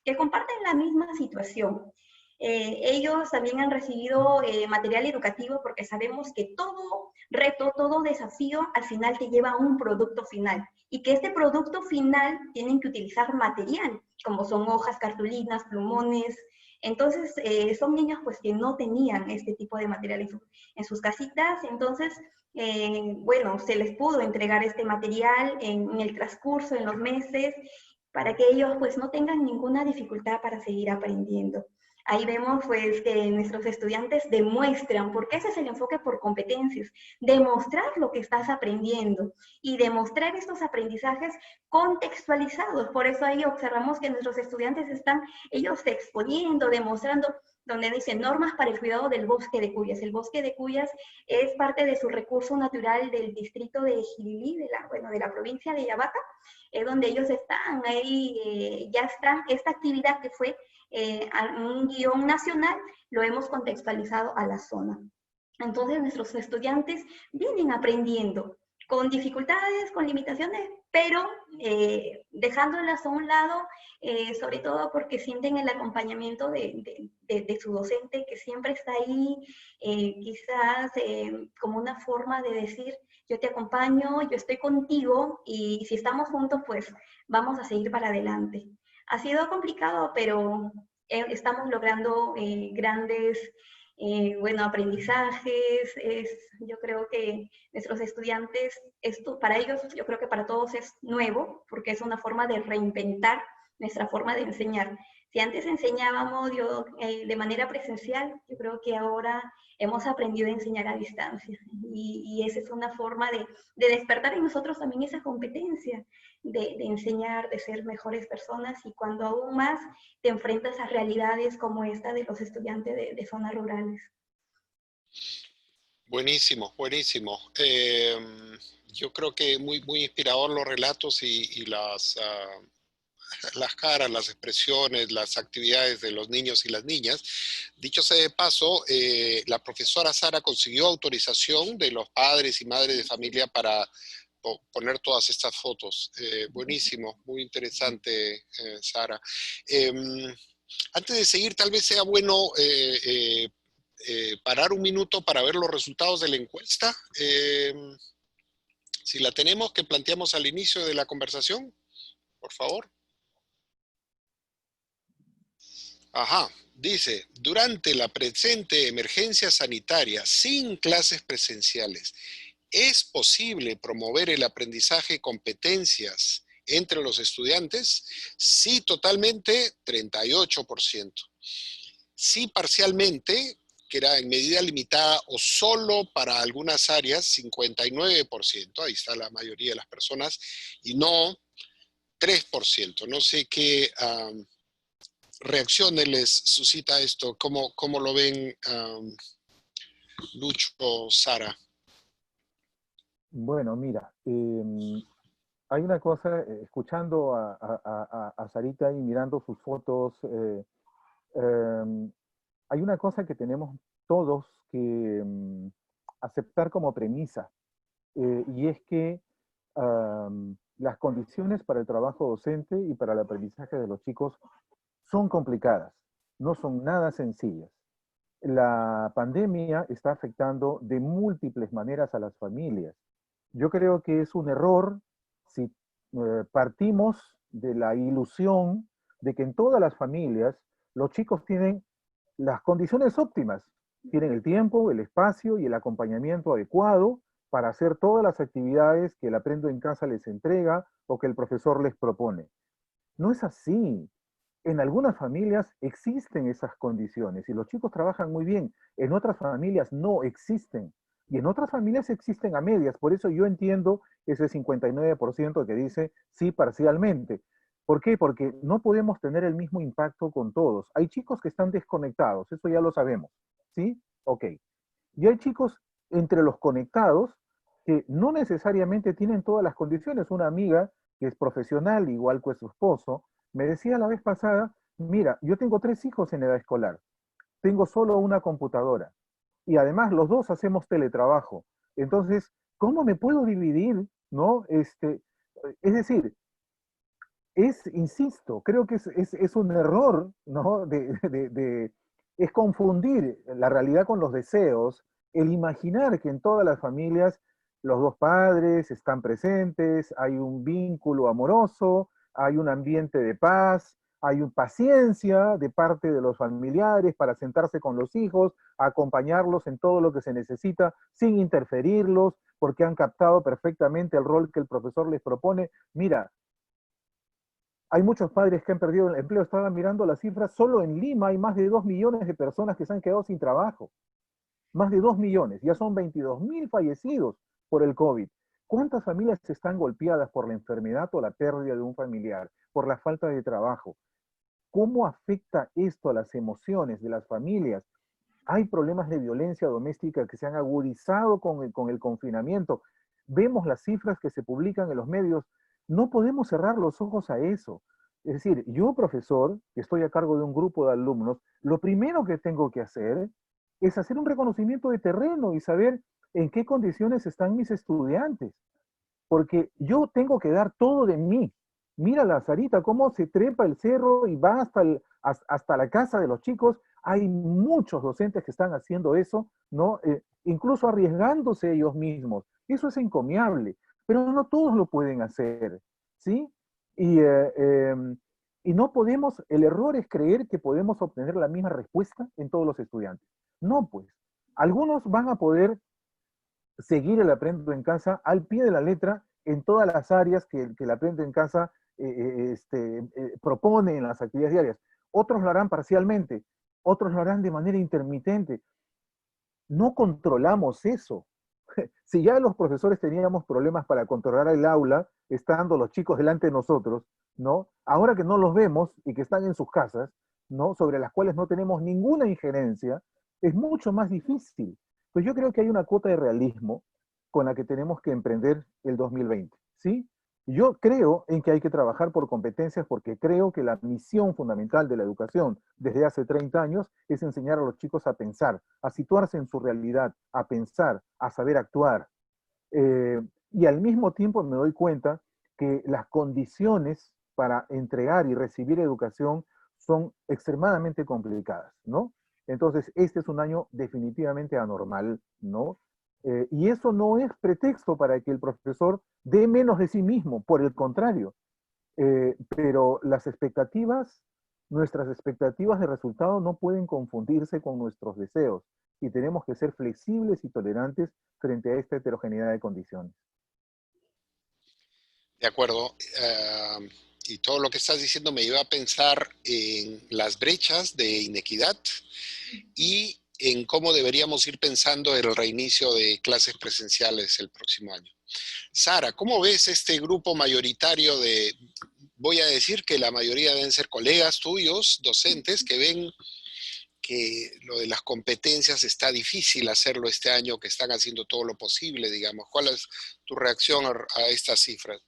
que comparten la misma situación. Ellos también han recibido material educativo, porque sabemos que todo reto, todo desafío al final te lleva a un producto final, y que este producto final tienen que utilizar material, como son hojas, cartulinas, plumones. Entonces, son niños pues que no tenían este tipo de material en sus casitas. Entonces, bueno, se les pudo entregar este material en el transcurso, en los meses, para que ellos pues no tengan ninguna dificultad para seguir aprendiendo. Ahí vemos pues que nuestros estudiantes demuestran, porque ese es el enfoque por competencias, demostrar lo que estás aprendiendo y demostrar estos aprendizajes contextualizados. Por eso ahí observamos que nuestros estudiantes están ellos exponiendo, demostrando, donde dicen normas para el cuidado del bosque de Cuyas. El bosque de Cuyas es parte de su recurso natural del distrito de Jilili, de la provincia de Ayabaca, donde ellos están ahí, ya está esta actividad que fue un guión nacional, lo hemos contextualizado a la zona. Entonces nuestros estudiantes vienen aprendiendo con dificultades, con limitaciones, pero dejándolas a un lado, sobre todo porque sienten el acompañamiento de su docente, que siempre está ahí, quizás como una forma de decir, yo te acompaño, yo estoy contigo, y si estamos juntos, pues vamos a seguir para adelante. Ha sido complicado, pero estamos logrando grandes aprendizajes. Yo creo que nuestros estudiantes, esto para ellos, yo creo que para todos es nuevo, porque es una forma de reinventar nuestra forma de enseñar. Si antes enseñábamos de manera presencial, yo creo que ahora hemos aprendido a enseñar a distancia, y esa es una forma de despertar en nosotros también esa competencia. de enseñar, de ser mejores personas, y cuando aún más te enfrentas a realidades como esta de los estudiantes de zonas rurales. Buenísimo, buenísimo. Yo creo que muy inspirador los relatos y las caras, las expresiones, las actividades de los niños y las niñas. Dicho sea de paso, la profesora Sara consiguió autorización de los padres y madres de familia para poner todas estas fotos. Buenísimo, muy interesante, Sara. Antes de seguir, tal vez sea bueno parar un minuto para ver los resultados de la encuesta. Si la tenemos, que planteamos al inicio de la conversación, por favor. Ajá, dice, durante la presente emergencia sanitaria, sin clases presenciales, ¿es posible promover el aprendizaje de competencias entre los estudiantes? Sí, totalmente, 38%. Sí, parcialmente, que era en medida limitada o solo para algunas áreas, 59%. Ahí está la mayoría de las personas. Y no, 3%. No sé qué reacciones les suscita esto. ¿Cómo lo ven, Lucho o Sara? Bueno, mira, hay una cosa, escuchando a Sarita y mirando sus fotos, hay una cosa que tenemos todos que aceptar como premisa, y es que las condiciones para el trabajo docente y para el aprendizaje de los chicos son complicadas, no son nada sencillas. La pandemia está afectando de múltiples maneras a las familias. Yo creo que es un error si partimos de la ilusión de que en todas las familias los chicos tienen las condiciones óptimas, tienen el tiempo, el espacio y el acompañamiento adecuado para hacer todas las actividades que el Aprendo en Casa les entrega o que el profesor les propone. No es así. En algunas familias existen esas condiciones y los chicos trabajan muy bien. En otras familias no existen. Y en otras familias existen a medias. Por eso yo entiendo ese 59% que dice sí parcialmente. ¿Por qué? Porque no podemos tener el mismo impacto con todos. Hay chicos que están desconectados, eso ya lo sabemos. ¿Sí? Ok. Y hay chicos entre los conectados que no necesariamente tienen todas las condiciones. Una amiga que es profesional, igual que su esposo, me decía la vez pasada, mira, yo tengo 3 hijos en edad escolar, tengo solo una computadora y además los dos hacemos teletrabajo. Entonces, ¿cómo me puedo dividir? ¿No? Es decir, insisto, creo que es un error, ¿no? Es confundir la realidad con los deseos, el imaginar que en todas las familias los dos padres están presentes, hay un vínculo amoroso, hay un ambiente de paz, hay paciencia de parte de los familiares para sentarse con los hijos, acompañarlos en todo lo que se necesita, sin interferirlos, porque han captado perfectamente el rol que el profesor les propone. Mira, hay muchos padres que han perdido el empleo. Estaba mirando las cifras, solo en Lima hay más de 2 millones de personas que se han quedado sin trabajo. Más de 2 millones, ya son 22.000 fallecidos por el COVID. ¿Cuántas familias están golpeadas por la enfermedad o la pérdida de un familiar, por la falta de trabajo? ¿Cómo afecta esto a las emociones de las familias? Hay problemas de violencia doméstica que se han agudizado con el confinamiento. Vemos las cifras que se publican en los medios. No podemos cerrar los ojos a eso. Es decir, yo, profesor, que estoy a cargo de un grupo de alumnos, lo primero que tengo que hacer es hacer un reconocimiento de terreno y saber en qué condiciones están mis estudiantes. Porque yo tengo que dar todo de mí. Mira la Sarita, cómo se trepa el cerro y va hasta la casa de los chicos. Hay muchos docentes que están haciendo eso, ¿no? Incluso arriesgándose ellos mismos. Eso es encomiable, pero no todos lo pueden hacer, ¿sí? Y no podemos, el error es creer que podemos obtener la misma respuesta en todos los estudiantes. No, pues. Algunos van a poder seguir el Aprendo en Casa al pie de la letra en todas las áreas que el Aprendo en Casa propone en las actividades diarias. Otros lo harán parcialmente, otros lo harán de manera intermitente. No controlamos eso. Si ya los profesores teníamos problemas para controlar el aula, estando los chicos delante de nosotros, ¿no? Ahora que no los vemos y que están en sus casas, ¿no? Sobre las cuales no tenemos ninguna injerencia, es mucho más difícil. Pues yo creo que hay una cuota de realismo con la que tenemos que emprender el 2020, ¿sí? Yo creo en que hay que trabajar por competencias porque creo que la misión fundamental de la educación desde hace 30 años es enseñar a los chicos a pensar, a situarse en su realidad, a pensar, a saber actuar. Eh, y al mismo tiempo me doy cuenta que las condiciones para entregar y recibir educación son extremadamente complicadas, ¿no? Entonces, este es un año definitivamente anormal, ¿no? Y eso no es pretexto para que el profesor dé menos de sí mismo, por el contrario. Pero las expectativas, nuestras expectativas de resultado no pueden confundirse con nuestros deseos y tenemos que ser flexibles y tolerantes frente a esta heterogeneidad de condiciones. De acuerdo. Y todo lo que estás diciendo me lleva a pensar en las brechas de inequidad y en cómo deberíamos ir pensando el reinicio de clases presenciales el próximo año. Sara, ¿cómo ves este grupo mayoritario de, voy a decir que la mayoría deben ser colegas tuyos, docentes, que ven que lo de las competencias está difícil hacerlo este año, que están haciendo todo lo posible, digamos? ¿Cuál es tu reacción a estas cifras?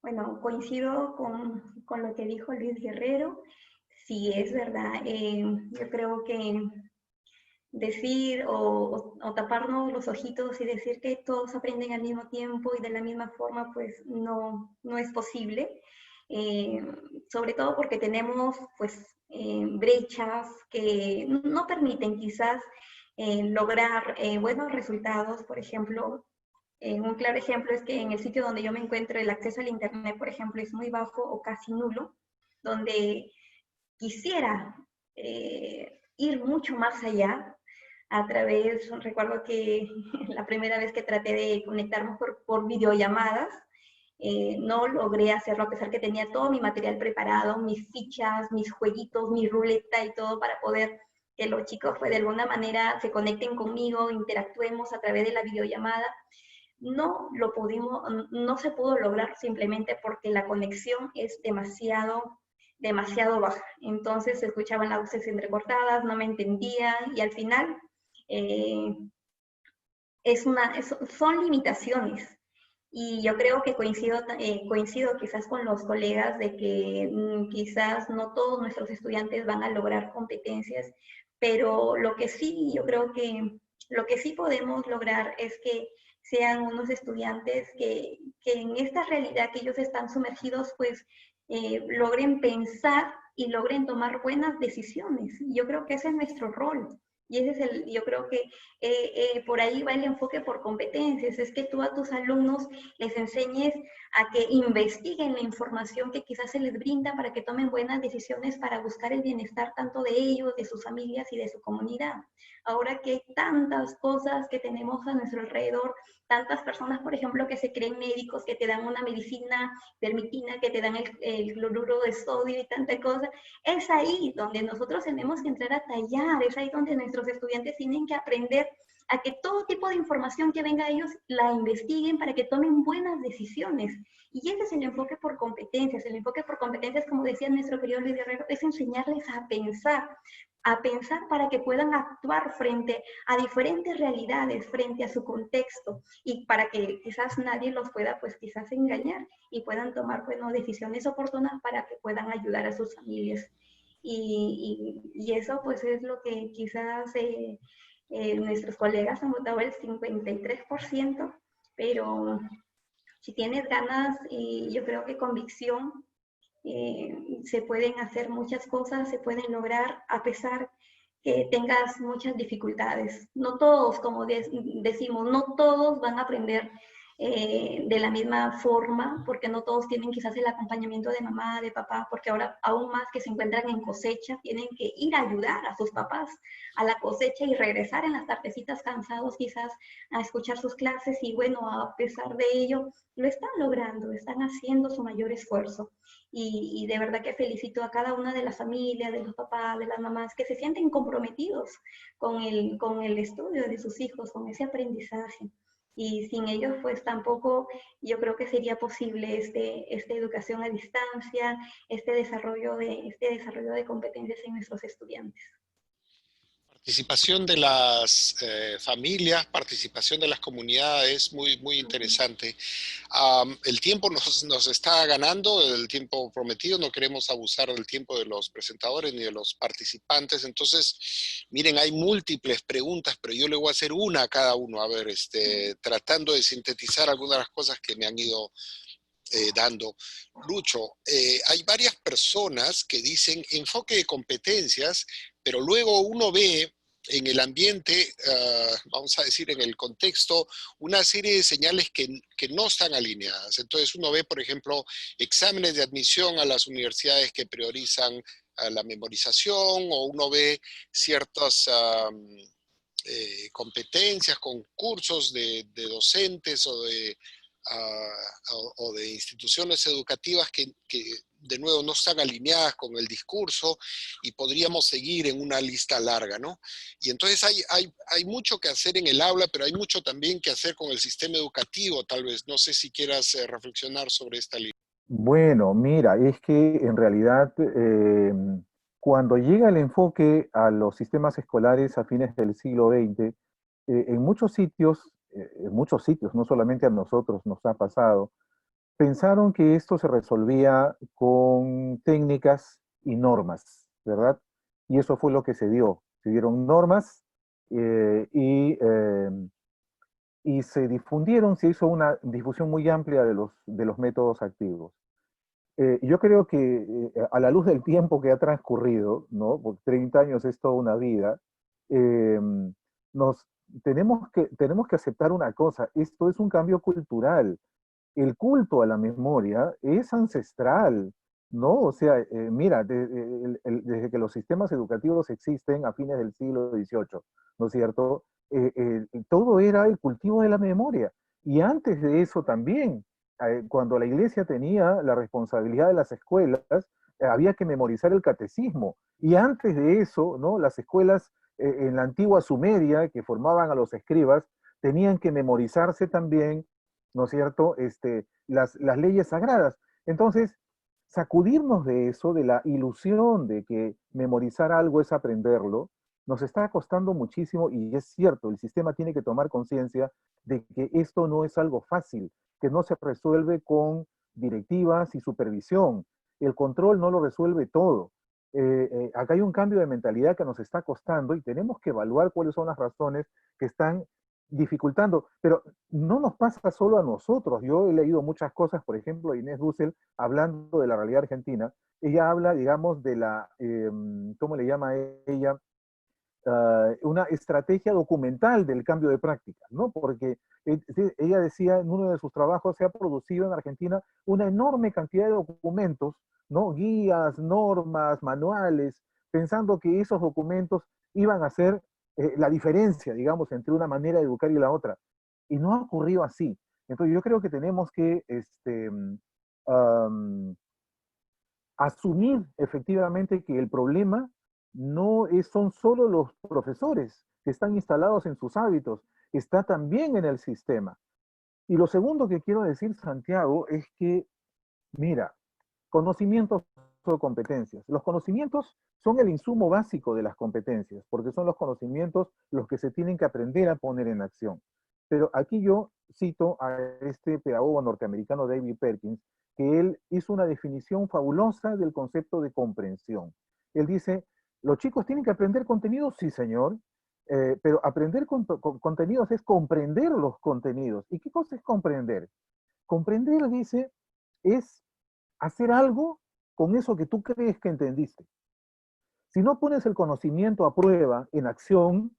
Bueno, coincido con lo que dijo Luis Guerrero. Sí, es verdad. Yo creo que decir o taparnos los ojitos y decir que todos aprenden al mismo tiempo y de la misma forma, pues no es posible. Sobre todo porque tenemos pues brechas que no permiten quizás lograr buenos resultados. Por ejemplo, un claro ejemplo es que en el sitio donde yo me encuentro el acceso al internet, por ejemplo, es muy bajo o casi nulo, donde quisiera ir mucho más allá a través, recuerdo que la primera vez que traté de conectarme por videollamadas, no logré hacerlo a pesar que tenía todo mi material preparado, mis fichas, mis jueguitos, mi ruleta y todo para poder que los chicos pues, de alguna manera se conecten conmigo, interactuemos a través de la videollamada. No se pudo lograr simplemente porque la conexión es demasiado baja. Entonces se escuchaban las voces entrecortadas, no me entendían y al final son limitaciones. Y yo creo que coincido quizás con los colegas de que quizás no todos nuestros estudiantes van a lograr competencias, pero lo que sí, yo creo que lo que sí podemos lograr es que sean unos estudiantes que en esta realidad que ellos están sumergidos, pues logren pensar y logren tomar buenas decisiones. Yo creo que ese es nuestro rol. Y ese es yo creo que por ahí va el enfoque por competencias, es que tú a tus alumnos les enseñes a que investiguen la información que quizás se les brinda para que tomen buenas decisiones para buscar el bienestar tanto de ellos, de sus familias y de su comunidad. Ahora que hay tantas cosas que tenemos a nuestro alrededor, tantas personas, por ejemplo, que se creen médicos, que te dan una medicina permitina, que te dan el cloruro de sodio y tanta cosa, es ahí donde nosotros tenemos que entrar a tallar, es ahí donde nuestros estudiantes tienen que aprender a que todo tipo de información que venga a ellos la investiguen para que tomen buenas decisiones. Y ese es el enfoque por competencias. El enfoque por competencias, como decía nuestro querido Luis Guerrero, es enseñarles a pensar para que puedan actuar frente a diferentes realidades, frente a su contexto, y para que quizás nadie los pueda, pues quizás engañar y puedan tomar, bueno, decisiones oportunas para que puedan ayudar a sus familias. Y eso pues es lo que quizás nuestros colegas han votado el 53%, pero si tienes ganas y yo creo que convicción, se pueden hacer muchas cosas, se pueden lograr a pesar que tengas muchas dificultades. No todos, como decimos, no todos van a aprender de la misma forma, porque no todos tienen quizás el acompañamiento de mamá, de papá, porque ahora aún más que se encuentran en cosecha, tienen que ir a ayudar a sus papás a la cosecha y regresar en las tardecitas cansados quizás a escuchar sus clases y bueno, a pesar de ello, lo están logrando, están haciendo su mayor esfuerzo. Y de verdad que felicito a cada una de las familias, de los papás, de las mamás que se sienten comprometidos con el estudio de sus hijos, con ese aprendizaje. Y sin ellos, pues tampoco yo creo que sería posible esta educación a distancia, este desarrollo de competencias en nuestros estudiantes. Participación de las familias, participación de las comunidades, muy interesante. El tiempo nos está ganando, el tiempo prometido, no queremos abusar del tiempo de los presentadores ni de los participantes, entonces, miren, hay múltiples preguntas, pero yo le voy a hacer una a cada uno, a ver, tratando de sintetizar algunas de las cosas que me han ido dando. Lucho, hay varias personas que dicen enfoque de competencias, pero luego uno ve en el ambiente, vamos a decir en el contexto, una serie de señales que no están alineadas. Entonces uno ve, por ejemplo, exámenes de admisión a las universidades que priorizan la memorización, o uno ve ciertas competencias, concursos de docentes o de instituciones educativas que de nuevo no están alineadas con el discurso, y podríamos seguir en una lista larga, ¿no? Y entonces hay mucho que hacer en el aula, pero hay mucho también que hacer con el sistema educativo, tal vez. No sé si quieras reflexionar sobre esta línea. Bueno, mira, es que en realidad cuando llega el enfoque a los sistemas escolares a fines del siglo XX, en muchos sitios, no solamente a nosotros nos ha pasado, pensaron que esto se resolvía con técnicas y normas, ¿verdad? Y eso fue lo que se dio. Se dieron normas y se difundieron, se hizo una difusión muy amplia de los métodos activos. Yo creo que a la luz del tiempo que ha transcurrido, ¿no? Porque 30 años es toda una vida, eh, nos tenemos que aceptar una cosa: esto es un cambio cultural. El culto a la memoria es ancestral, ¿no? O sea, mira, desde que los sistemas educativos existen a fines del siglo XVIII, ¿no es cierto? Todo era el cultivo de la memoria. Y antes de eso también, cuando la iglesia tenía la responsabilidad de las escuelas, había que memorizar el catecismo. Y antes de eso, ¿no? Las escuelas en la antigua Sumeria, que formaban a los escribas, tenían que memorizarse también, ¿no es cierto?, las leyes sagradas. Entonces, sacudirnos de eso, de la ilusión de que memorizar algo es aprenderlo, nos está costando muchísimo. Y es cierto, el sistema tiene que tomar conciencia de que esto no es algo fácil, que no se resuelve con directivas y supervisión. El control no lo resuelve todo. Acá hay un cambio de mentalidad que nos está costando y tenemos que evaluar cuáles son las razones que están dificultando, pero no nos pasa solo a nosotros. Yo he leído muchas cosas, por ejemplo, Inés Dussel, hablando de la realidad argentina. Ella habla, digamos, de ¿cómo le llama ella? Una estrategia documental del cambio de prácticas, ¿no? Porque ella decía en uno de sus trabajos, se ha producido en Argentina una enorme cantidad de documentos, ¿no? Guías, normas, manuales, pensando que esos documentos iban a ser la diferencia, digamos, entre una manera de educar y la otra. Y no ha ocurrido así. Entonces yo creo que tenemos que um, asumir efectivamente que el problema no son solo los profesores que están instalados en sus hábitos, está también en el sistema. Y lo segundo que quiero decir, Santiago, es que, mira, conocimientos o competencias. Los conocimientos son el insumo básico de las competencias, porque son los conocimientos los que se tienen que aprender a poner en acción. Pero aquí yo cito a este pedagogo norteamericano David Perkins, que él hizo una definición fabulosa del concepto de comprensión. Él dice, los chicos tienen que aprender contenidos, sí señor, pero aprender contenidos es comprender los contenidos. ¿Y qué cosa es comprender? Comprender, dice, es hacer algo con eso que tú crees que entendiste. Si no pones el conocimiento a prueba, en acción,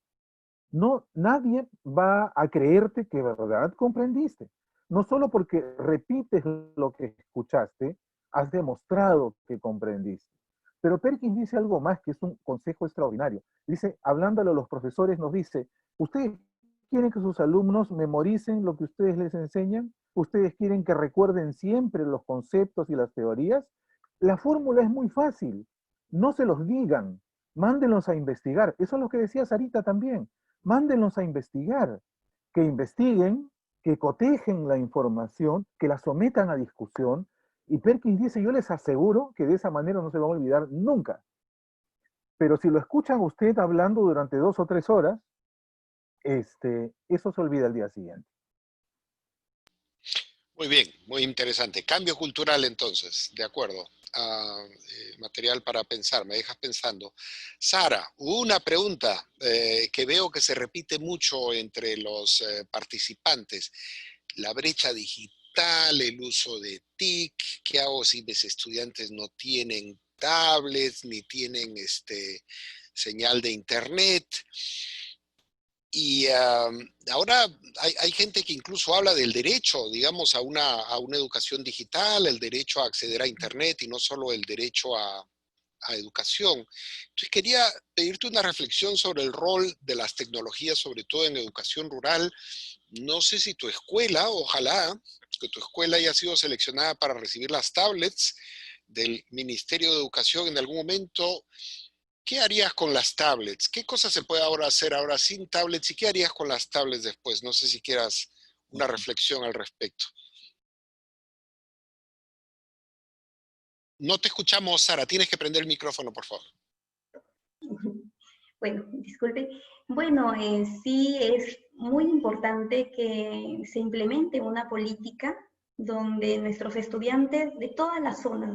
nadie va a creerte que de verdad comprendiste. no solo porque repites lo que escuchaste, has demostrado que comprendiste. Pero Perkins dice algo más, que es un consejo extraordinario. Dice, hablándole a los profesores, nos dice, ¿ustedes quieren que sus alumnos memoricen lo que ustedes les enseñan? ¿Ustedes quieren que recuerden siempre los conceptos y las teorías? La fórmula es muy fácil. No se los digan, mándenlos a investigar. Eso es lo que decía Sarita también. Mándenlos a investigar, que investiguen, que cotejen la información, que la sometan a discusión. Y Perkins dice, yo les aseguro que de esa manera no se van a olvidar nunca. Pero si lo escuchan usted hablando durante 2 o 3 horas, eso se olvida el día siguiente. Muy bien, muy interesante. Cambio cultural entonces, de acuerdo. Material para pensar, me dejas pensando. Sara, una pregunta que veo que se repite mucho entre los participantes. La brecha digital, el uso de TIC, ¿qué hago si mis estudiantes no tienen tablets ni tienen señal de internet? Y ahora hay gente que incluso habla del derecho, digamos, a una educación digital, el derecho a acceder a internet y no solo el derecho a educación. Entonces quería pedirte una reflexión sobre el rol de las tecnologías, sobre todo en educación rural. No sé si tu escuela, ojalá que tu escuela haya sido seleccionada para recibir las tablets del Ministerio de Educación en algún momento. ¿Qué harías con las tablets? ¿Qué cosas se puede ahora hacer ahora sin tablets? ¿Y qué harías con las tablets después? No sé si quieras una reflexión al respecto. No te escuchamos, Sara. Tienes que prender el micrófono, por favor. Bueno, disculpe. Bueno, sí es muy importante que se implemente una política donde nuestros estudiantes de todas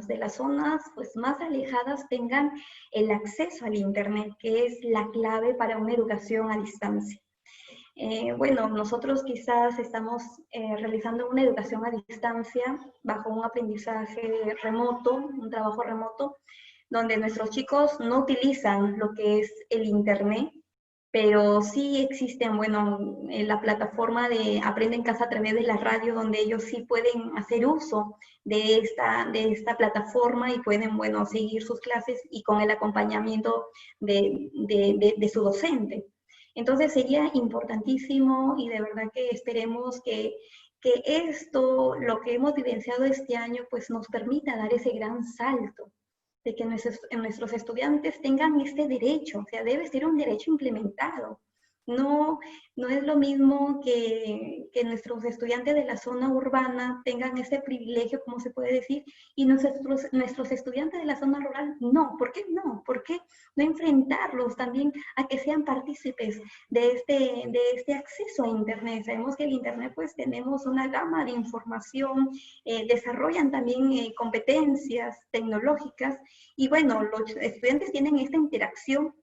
de las zonas pues, más alejadas, tengan el acceso al Internet, que es la clave para una educación a distancia. Bueno, nosotros quizás estamos realizando una educación a distancia bajo un aprendizaje remoto, un trabajo remoto, donde nuestros chicos no utilizan lo que es el Internet, pero sí existen, bueno, en la plataforma de Aprende en Casa a través de la radio, donde ellos sí pueden hacer uso de esta plataforma y pueden, bueno, seguir sus clases y con el acompañamiento de su docente. Entonces sería importantísimo y de verdad que esperemos que esto, lo que hemos vivenciado este año, pues nos permita dar ese gran salto de que nuestros estudiantes tengan este derecho, o sea, debe ser un derecho implementado. No, no es lo mismo que nuestros estudiantes de la zona urbana tengan ese privilegio, como se puede decir, y nuestros estudiantes de la zona rural no. ¿Por qué no? ¿Por qué no enfrentarlos también a que sean partícipes de este acceso a Internet? Sabemos que el Internet, pues tenemos una gama de información, desarrollan también competencias tecnológicas, y bueno, los estudiantes tienen esta interacción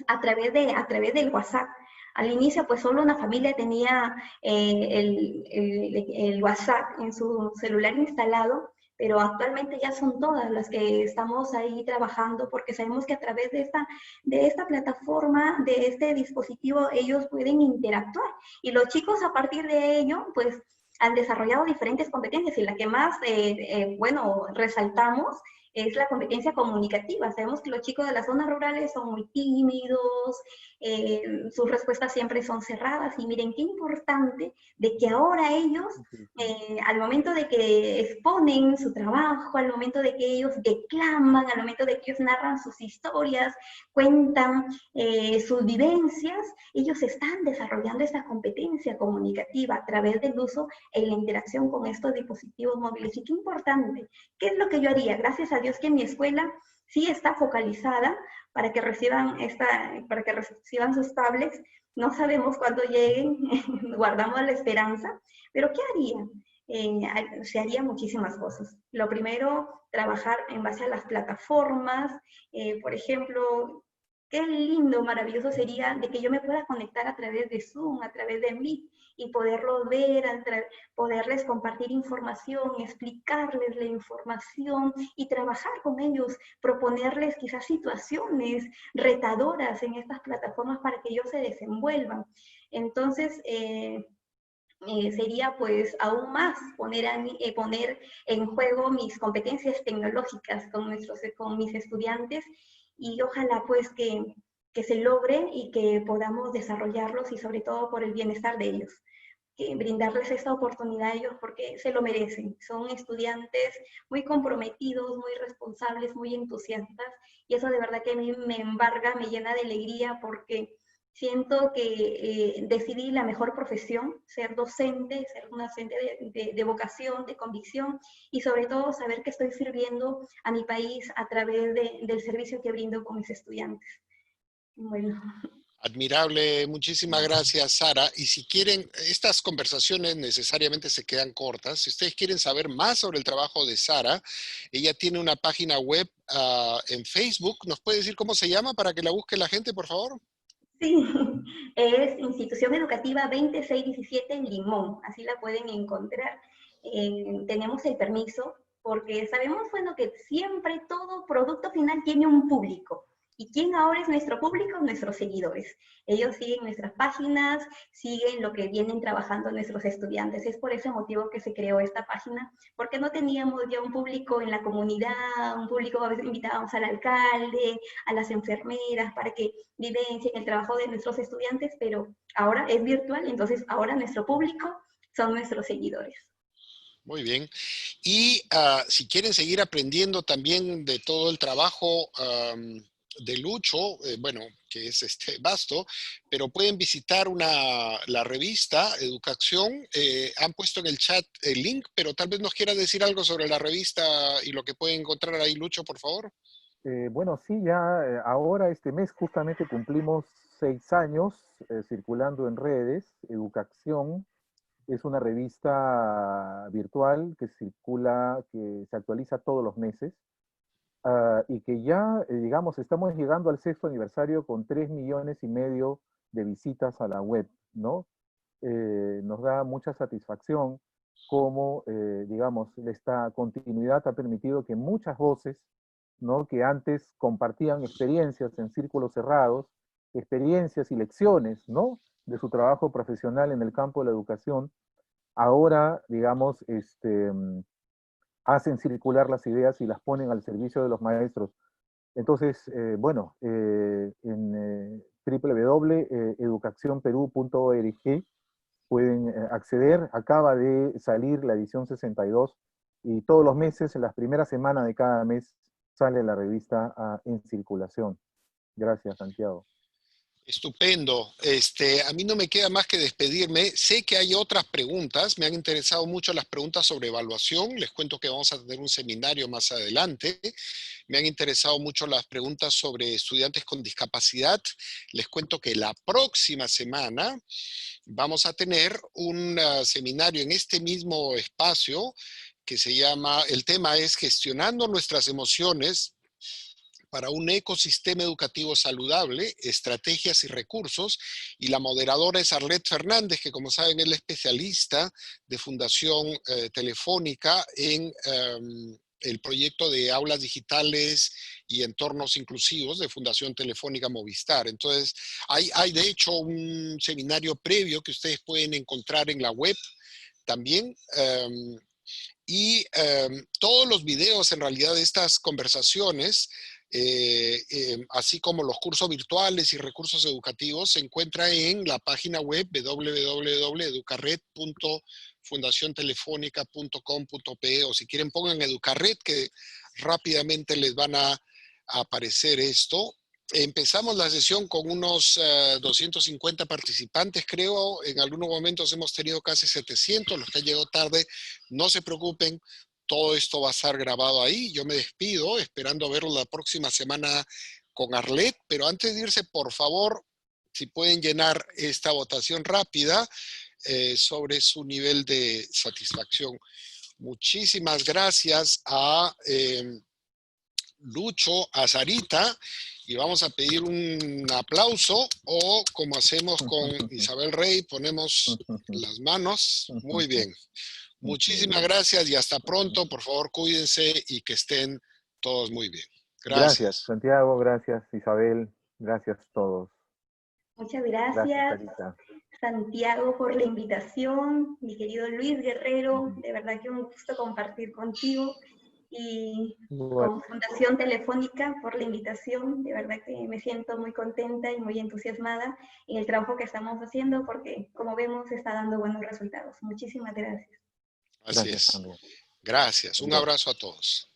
a través del WhatsApp. Al inicio, pues solo una familia tenía el WhatsApp en su celular instalado, pero actualmente ya son todas las que estamos ahí trabajando, porque sabemos que a través de esta plataforma, de este dispositivo, ellos pueden interactuar. Y los chicos a partir de ello, pues han desarrollado diferentes competencias, y la que más, bueno, resaltamos es la competencia comunicativa. Sabemos que los chicos de las zonas rurales son muy tímidos, sus respuestas siempre son cerradas, y miren qué importante de que ahora ellos, al momento de que exponen su trabajo, al momento de que ellos declaman, al momento de que ellos narran sus historias, cuentan sus vivencias, ellos están desarrollando esta competencia comunicativa a través del uso e la interacción con estos dispositivos móviles. Y qué importante. ¿Qué es lo que yo haría? Gracias a Dios que mi escuela sí está focalizada para que reciban sus tablets. No sabemos cuándo lleguen, guardamos la esperanza, pero ¿qué haría? Se harían muchísimas cosas. Lo primero, trabajar en base a las plataformas, por ejemplo, qué lindo, maravilloso sería de que yo me pueda conectar a través de Zoom, a través de Meet, y poderlo ver, poderles compartir información, explicarles la información y trabajar con ellos, proponerles quizás situaciones retadoras en estas plataformas para que ellos se desenvuelvan. Entonces, sería pues aún más poner en juego mis competencias tecnológicas con mis estudiantes, y ojalá pues que se logre y que podamos desarrollarlos, y sobre todo por el bienestar de ellos, que brindarles esta oportunidad a ellos porque se lo merecen. Son estudiantes muy comprometidos, muy responsables, muy entusiastas, y eso de verdad que a mí me embarga, me llena de alegría, porque siento que decidí la mejor profesión, ser docente, ser una docente de vocación, de convicción, y sobre todo saber que estoy sirviendo a mi país a través del servicio que brindo con mis estudiantes. Bueno. Admirable, muchísimas gracias, Sara. Y si quieren, estas conversaciones necesariamente se quedan cortas. Si ustedes quieren saber más sobre el trabajo de Sara, ella tiene una página web en Facebook. ¿Nos puede decir cómo se llama para que la busque la gente, por favor? Sí, es Institución Educativa 2617 en Limón, así la pueden encontrar. Tenemos el permiso porque sabemos, bueno, que siempre todo producto final tiene un público. ¿Y quién ahora es nuestro público? Nuestros seguidores. Ellos siguen nuestras páginas, siguen lo que vienen trabajando nuestros estudiantes. Es por ese motivo que se creó esta página, porque no teníamos ya un público en la comunidad, un público, a veces invitábamos al alcalde, a las enfermeras, para que vivencien el trabajo de nuestros estudiantes, pero ahora es virtual, entonces ahora nuestro público son nuestros seguidores. Muy bien. Y si quieren seguir aprendiendo también de todo el trabajo de Lucho, bueno, que es vasto, pero pueden visitar la revista Educación. Han puesto en el chat el link, pero tal vez nos quiera decir algo sobre la revista y lo que pueden encontrar ahí, Lucho, por favor. Bueno, sí, ya ahora este mes justamente cumplimos 6 años circulando en redes. Educación es una revista virtual que circula, que se actualiza todos los meses, y que ya, digamos, estamos llegando al 6º aniversario con 3,5 millones de visitas a la web, ¿no? Nos da mucha satisfacción cómo, digamos, esta continuidad ha permitido que muchas voces, ¿no?, que antes compartían experiencias en círculos cerrados, experiencias y lecciones, ¿no?, de su trabajo profesional en el campo de la educación, ahora, digamos, hacen circular las ideas y las ponen al servicio de los maestros. Entonces, bueno, en www.educacionperú.org pueden acceder. Acaba de salir la edición 62 y todos los meses, en las primeras semanas de cada mes, sale la revista en circulación. Gracias, Santiago. Estupendo. A mí no me queda más que despedirme. Sé que hay otras preguntas. Me han interesado mucho las preguntas sobre evaluación. Les cuento que vamos a tener un seminario más adelante. Me han interesado mucho las preguntas sobre estudiantes con discapacidad. Les cuento que la próxima semana vamos a tener un seminario en este mismo espacio que se llama, el tema es Gestionando nuestras emociones para un ecosistema educativo saludable, estrategias y recursos, y la moderadora es Arlette Fernández, que como saben es la especialista de Fundación Telefónica en el proyecto de aulas digitales y entornos inclusivos de Fundación Telefónica Movistar. Entonces, hay de hecho un seminario previo que ustedes pueden encontrar en la web también, y todos los videos en realidad de estas conversaciones, así como los cursos virtuales y recursos educativos, se encuentra en la página web www.educarred.fundaciontelefónica.com.pe, o si quieren pongan Educarred, que rápidamente les van a aparecer esto. Empezamos la sesión con unos 250 participantes, creo. En algunos momentos hemos tenido casi 700. Los que han llegado tarde, no se preocupen. Todo esto va a estar grabado ahí. Yo me despido, esperando verlo la próxima semana con Arlette. Pero antes de irse, por favor, si pueden llenar esta votación rápida sobre su nivel de satisfacción. Muchísimas gracias a Lucho, a Sarita, y vamos a pedir un aplauso, o como hacemos con Isabel Rey, ponemos las manos. Muy bien. Muchísimas gracias y hasta pronto. Por favor, cuídense y que estén todos muy bien. Gracias. Gracias, Santiago. Gracias, Isabel. Gracias a todos. Muchas Gracias, gracias, Carita. Santiago, por la invitación. Mi querido Luis Guerrero, de verdad que un gusto compartir contigo. Y Igual, con Fundación Telefónica por la invitación. De verdad que me siento muy contenta y muy entusiasmada en el trabajo que estamos haciendo porque, como vemos, está dando buenos resultados. Muchísimas gracias. Así gracias es. también. Gracias. Un Buen día. abrazo a todos.